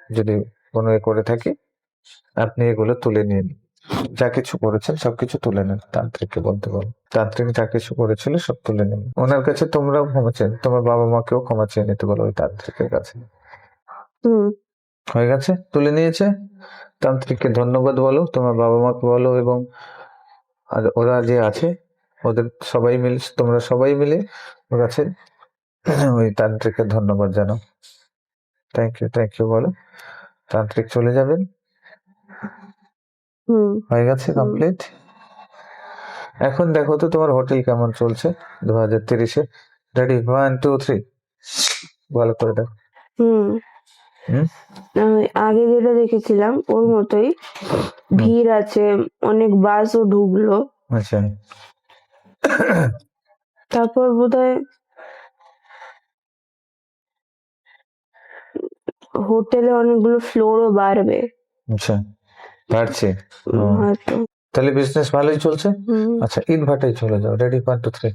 যদি কোনো এ করে থাকি আপনি এগুলো তুলে নিন, যা কিছু করেছেন সবকিছু তুলে নেন, তান্ত্রিককে বলতে বলো। তান্ত্রিক যা কিছু করেছিল সব তুলে নেন ওনার কাছে, তোমরাও ক্ষমা চেয়ে তোমার বাবা মাকেও ক্ষমা চেয়ে নিতে বলো ওই তান্ত্রিকের কাছে। হুম। হয়ে গেছে, তুলে নিয়েছে। তান্ত্রিককে ধন্যবাদ বলো, তোমার বাবা মাকে বলো, এবং আর ওরা যে আছে ওদের সবাই মিলে, তোমরা সবাই মিলে ওর কাছে ওই তান্ত্রিককে ধন্যবাদ জানাও, থ্যাংক ইউ বলো। তান্ত্রিক চলে যাবেন। হুম। হয়ে গেছে কমপ্লিট। এখন দেখো তো তোমার হোটেল কেমন চলছে 2030-এ। রেডি, 1 2 3, ভালো করে দেখো। হুম। হুম? আমি আগে যেটা দেখেছিলাম ওর মতোই, ভিড় আছে, অনেক বাসও ঢুকলো, আচ্ছা, তারপর বোধহয় হোটেলে অনেকগুলো ফ্লোরও বাড়বে আচ্ছা, বাড়ছে। ও, হয়তো। তাহলে বিজনেস ভালোই চলছে। হুম। আচ্ছা, ইটভাটায় চলে যাও। রেডি, 1 2 3,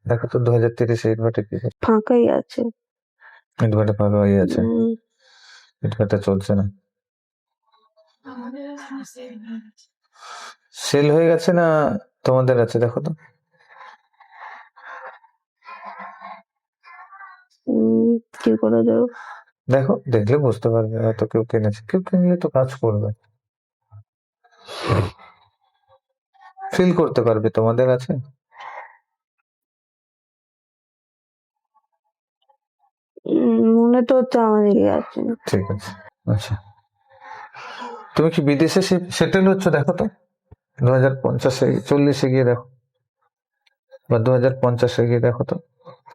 দেখো তো 2030-এ ইটভাটা কি করে। ফাঁকাই আছে। ইটভাটা ফাঁকা হয়ে আছে, হুম। ইটভাটা চলছে না। সেল হয়ে গেছে না তোমাদের আছে, দেখো তো। কি করে দেবো? দেখো, দেখলে বুঝতে পারবে, হয়তো কেউ কিনেছে, কেউ কিনলে তো কাজ করবে, ফিল করতে পারবে তোমাদের আছে। মনে তো হচ্ছে আমাদেরই আছে। ঠিক আছে, আচ্ছা। তুমি কি বিদেশে সেটেল হচ্ছ, দেখো তো 2050-এ 40-এ গিয়ে দেখো, বা 2050-এ গিয়ে দেখো তো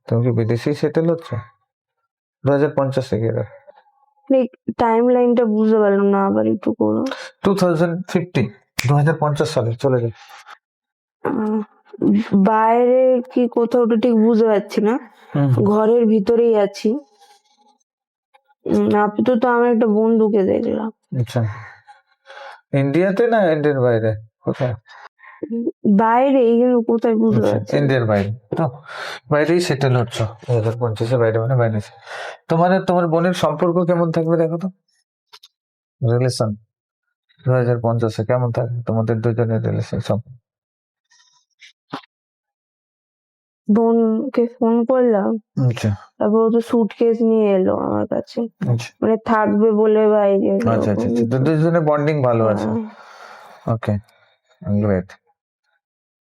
তুমি কি বিদেশেই সেটেল হচ্ছ, 2050-এ গিয়ে দেখো। টাইম লাইনটা বুঝতে পারলাম না, আবার একটু করো। 2050, 2050 সালে চলে যাবে। আহ, বাইরে কি কোথাও তো ঠিক বুঝতে পারছি না, ঘরের ভিতরেই আছি। আপাতত আমার একটা বন্ধুকে দেখলাম। আচ্ছা, ইন্ডিয়াতে না ইন্ডিয়ার বাইরে, কোথায়? বাইরে, কিন্তু কোথায় বুঝতে আচ্ছা, পারছি না। ইন্ডিয়ার বাইরে তো, বাইরেই সেটেল হচ্ছ 2050-এ, বাইরে মানে বাইরে। তোমার বোনের সম্পর্ক কেমন থাকবে দেখো তো, রিলেশন 2050-এ কেমন থাকবে তোমাদের দুজনের রিলেশন সম্পর্ক? বোনকে ফোন করলাম, আচ্ছা, তারপর ও তো সুটকেস নিয়ে এলো আমার কাছে, আচ্ছা, মানে থাকবে বলে বাইরে আচ্ছা, আচ্ছা, এরকম আচ্ছা, তো কিছু। দুজনের বন্ডিং ভালো আছে। হ্যাঁ। ওকে, গ্রেট,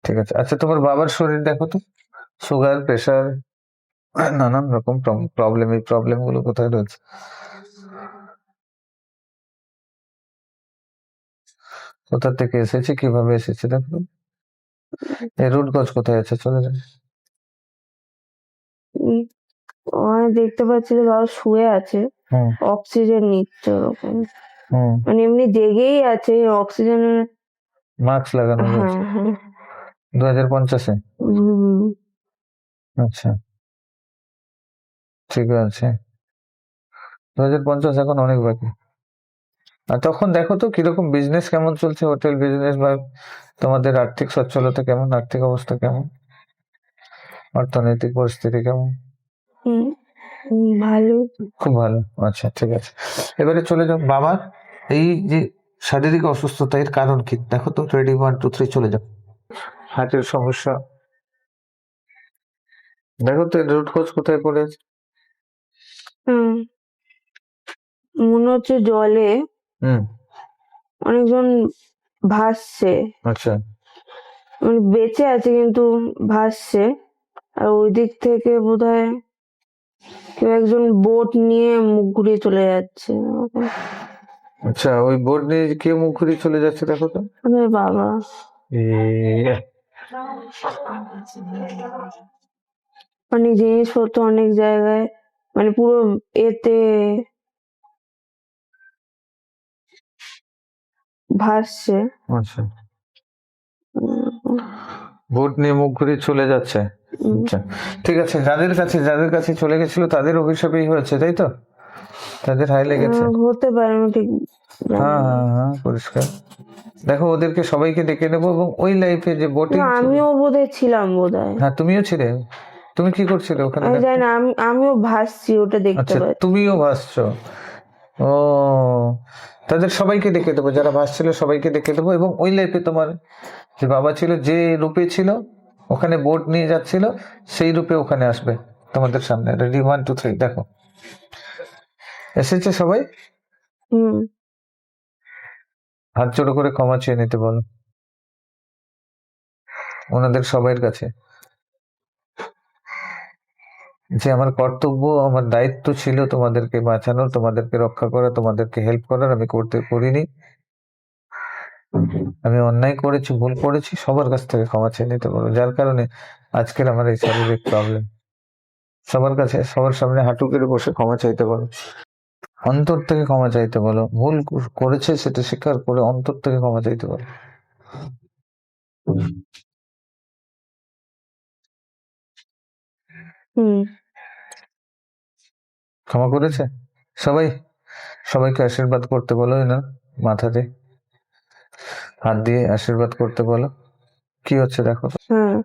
ঠিক আছে। আচ্ছা, তোমার বাবার শরীর দেখো তো, সুগার, প্রেশার, নানান রকম প্রবলেম, এই প্রবলেম গুলো কোথায় রয়েছে? কোথা থেকে এসেছে, কিভাবে এসেছে দেখো তো। এই রুট কজ কোথায় আছে, চলে যাবে। উম, ওখানে দেখতে পাচ্ছি যে বাবা শুয়ে আছে, হুম, অক্সিজেন নিচ্ছে ওরকম, হুম, মানে এমনি জেগেই আছে অক্সিজেনের। মাস্ক লাগানো রয়েছে হ্যাঁ, হ্যাঁ। 2050-এ। হুম। আচ্ছা, ঠিক আছে, 2050 এখন অনেক বাকি। আর তখন দেখো তো কিরকম বিজনেস কেমন চলছে, হোটেল বিজনেস, বা তোমাদের আর্থিক সচ্ছলতা কেমন, আর্থিক অবস্থা কেমন, অর্থনৈতিক পরিস্থিতি কেমন? হুম, ভালো। খুব ভালো, আচ্ছা, ঠিক আছে। এবারে চলে যাও বাবা, এই যে শারীরিক অসুস্থতা, এর কারণ কি দেখো তো। রেডি, 1 2 3, চলে যাও। হার্টের সমস্যা, দেখো তো রুট কজ কোথায় পড়েছে। হুম, মনে হচ্ছে জলে হুম, অনেকজন ভাসছে, আচ্ছা, মানে বেঁচে আছে কিন্তু ভাসছে, আর ওই দিক থেকে বোধহয় কেউ একজন বোট নিয়ে মুখ ঘুরিয়ে চলে যাচ্ছে। আচ্ছা, ওই বোর্ড নিয়ে কেউ মুখ ঘুরিয়ে চলে যাচ্ছে দেখো তো। আরে বাবা, এ, অনেক জিনিসপত্র অনেক জায়গায়, মানে পুরো এতে ভাসছে। আচ্ছা, উম, বোর্ড নিয়ে মুখ ঘুরিয়ে চলে যাচ্ছে। আচ্ছা, ঠিক আছে। যাদের কাছে চলে গেছিল তাদের অভিশাপই হয়েছে, তাই তো? তাদের হাই লেগেছে। হতে পারে, আমি ঠিক জানি হ্যাঁ না। হ্যাঁ হ্যাঁ, পরিষ্কার। দেখো ওদেরকে সবাইকে ডেকে নেবো এবং ওই লাইফে যে বোটিং না, আমিও বোধহয় ছিলাম বোধহয়। হ্যাঁ তুমিও ছিলে। তুমি কি করছিলে ওখানে? আমি দেখো। জানি না, আমিও ভাসছি, ওটা দেখতে আচ্ছা, পাচ্ছি। তুমিও ভাসছো। ও, তাদের সবাইকে ডেকে দেবো, যারা ভাসছিল সবাইকে ডেকে দেবো এবং ওই লাইফে তোমার যে বাবা ছিল, যে রূপে ছিল ওখানে বোট নিয়ে যাচ্ছিল, সেই রূপে ওখানে আসবে তোমাদের সামনে। রেডি, 1 2 3, দেখো এসেছে সবাই। হুম। হাত জোড়ো করে ক্ষমা চেয়ে নিতে বলো ওনাদের সবাইয়ের কাছে, যে আমার কর্তব্য, আমার দায়িত্ব ছিল তোমাদেরকে বাঁচানোর, তোমাদেরকে রক্ষা করা, তোমাদেরকে হেল্প করার, আমি করতে করিনি। আমি অন্যায় করেছি, ভুল করেছি, সবার কাছ থেকে ক্ষমা চেয়ে নিতে বলো, যার কারণে আজকের আমার এই শারীরিক প্রবলেম। সবার কাছে, সবার সামনে হাঁটু কেড়ে বসে ক্ষমা চাইতে বলো, অন্তর থেকে ক্ষমা চাইতে বলো। ভুল করেছে সেটা স্বীকার করে অন্তর থেকে ক্ষমা চাইতে বলো। হুম। ক্ষমা করেছে সবাই? সবাইকে আশীর্বাদ করতে বলো, না মাথাতে হাত দিয়ে আশীর্বাদ করতে বলো। কি হচ্ছে দেখো তো? হ্যাঁ,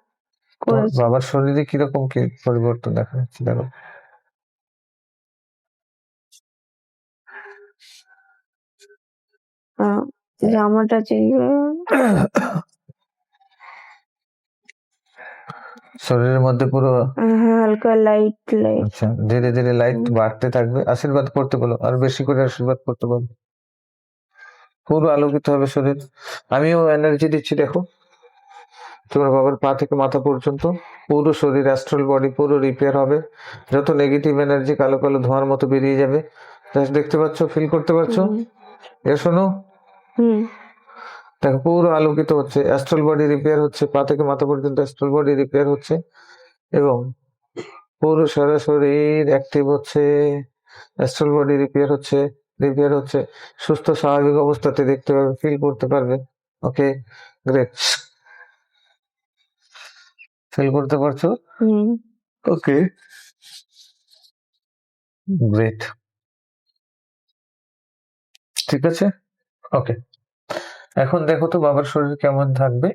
তোমার করেছি। বাবার শরীরে কিরকম কি পরিবর্তন দেখা যাচ্ছে দেখো। আহ, জামাটা চেঞ্জ হয়ে শরীরের মধ্যে পুরো হ্যাঁ, হালকা লাইট লাইট। আচ্ছা, ধীরে ধীরে লাইট বাড়তে থাকবে। আশীর্বাদ করতে বলো, আর বেশি করে আশীর্বাদ করতে বলো। পুরো আলোকিত হবে শরীর। আমিও এনার্জি দিচ্ছি, দেখো তোমার বাবার পা থেকে মাথা পর্যন্ত পুরো শরীর, অ্যাস্ট্রাল বডি পুরো রিপেয়ার হবে। যত নেগেটিভ এনার্জি কালো কালো ধোঁয়ার মতো বেরিয়ে যাবে। জাস্ট দেখতে পাচ্ছ, ফিল করতে পারছো? এ শোনো, হুম। দেখো পুরো আলোকিত হচ্ছে, অ্যাস্ট্রাল বডি রিপেয়ার হচ্ছে, পা থেকে মাথা পর্যন্ত অ্যাস্ট্রাল বডি রিপেয়ার হচ্ছে এবং পুরো সারা শরীর অ্যাক্টিভ হচ্ছে, অ্যাস্ট্রাল বডি রিপেয়ার হচ্ছে, সুস্থ স্বাভাবিক অবস্থাতে দেখতে পারবে, ফিল করতে পারবে। ওকে, গ্রেট। ফিল করতে পারছো? হুম। ওকে, গ্রেট, ঠিক আছে। ওকে, এখন দেখো তো বাবার শরীর কেমন থাকবে।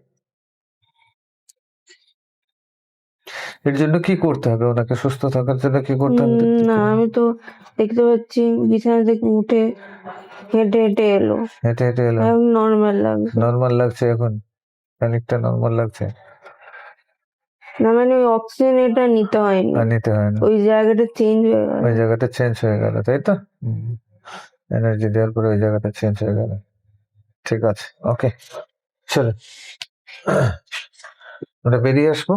এর জন্য কি করতে হবে? ওনাকে সুস্থ থাকার জন্য কি করতে হবে? না, আমি তো দেখতে পাচ্ছি বিছানা থেকে উঠে হেঁটে হেঁটে এলো, হেঁটে হেঁটে এলো, নর্মাল লাগছে। নর্মাল লাগছে এখন? খানিকটা নর্মাল লাগছে? না মানে ওই অক্সিজেন এটা নিতে হয়নি, আর নিতে হয় না, ওই জায়গাটা চেঞ্জ হয়ে গেল। ওই জায়গাটা চেঞ্জ হয়ে গেল, তাই তো? এনার্জি দেওয়ার পরে ওই জায়গাটা চেঞ্জ হয়ে গেল। ঠিক আছে, ওকে, চলো আমরা বেরিয়ে আসবো।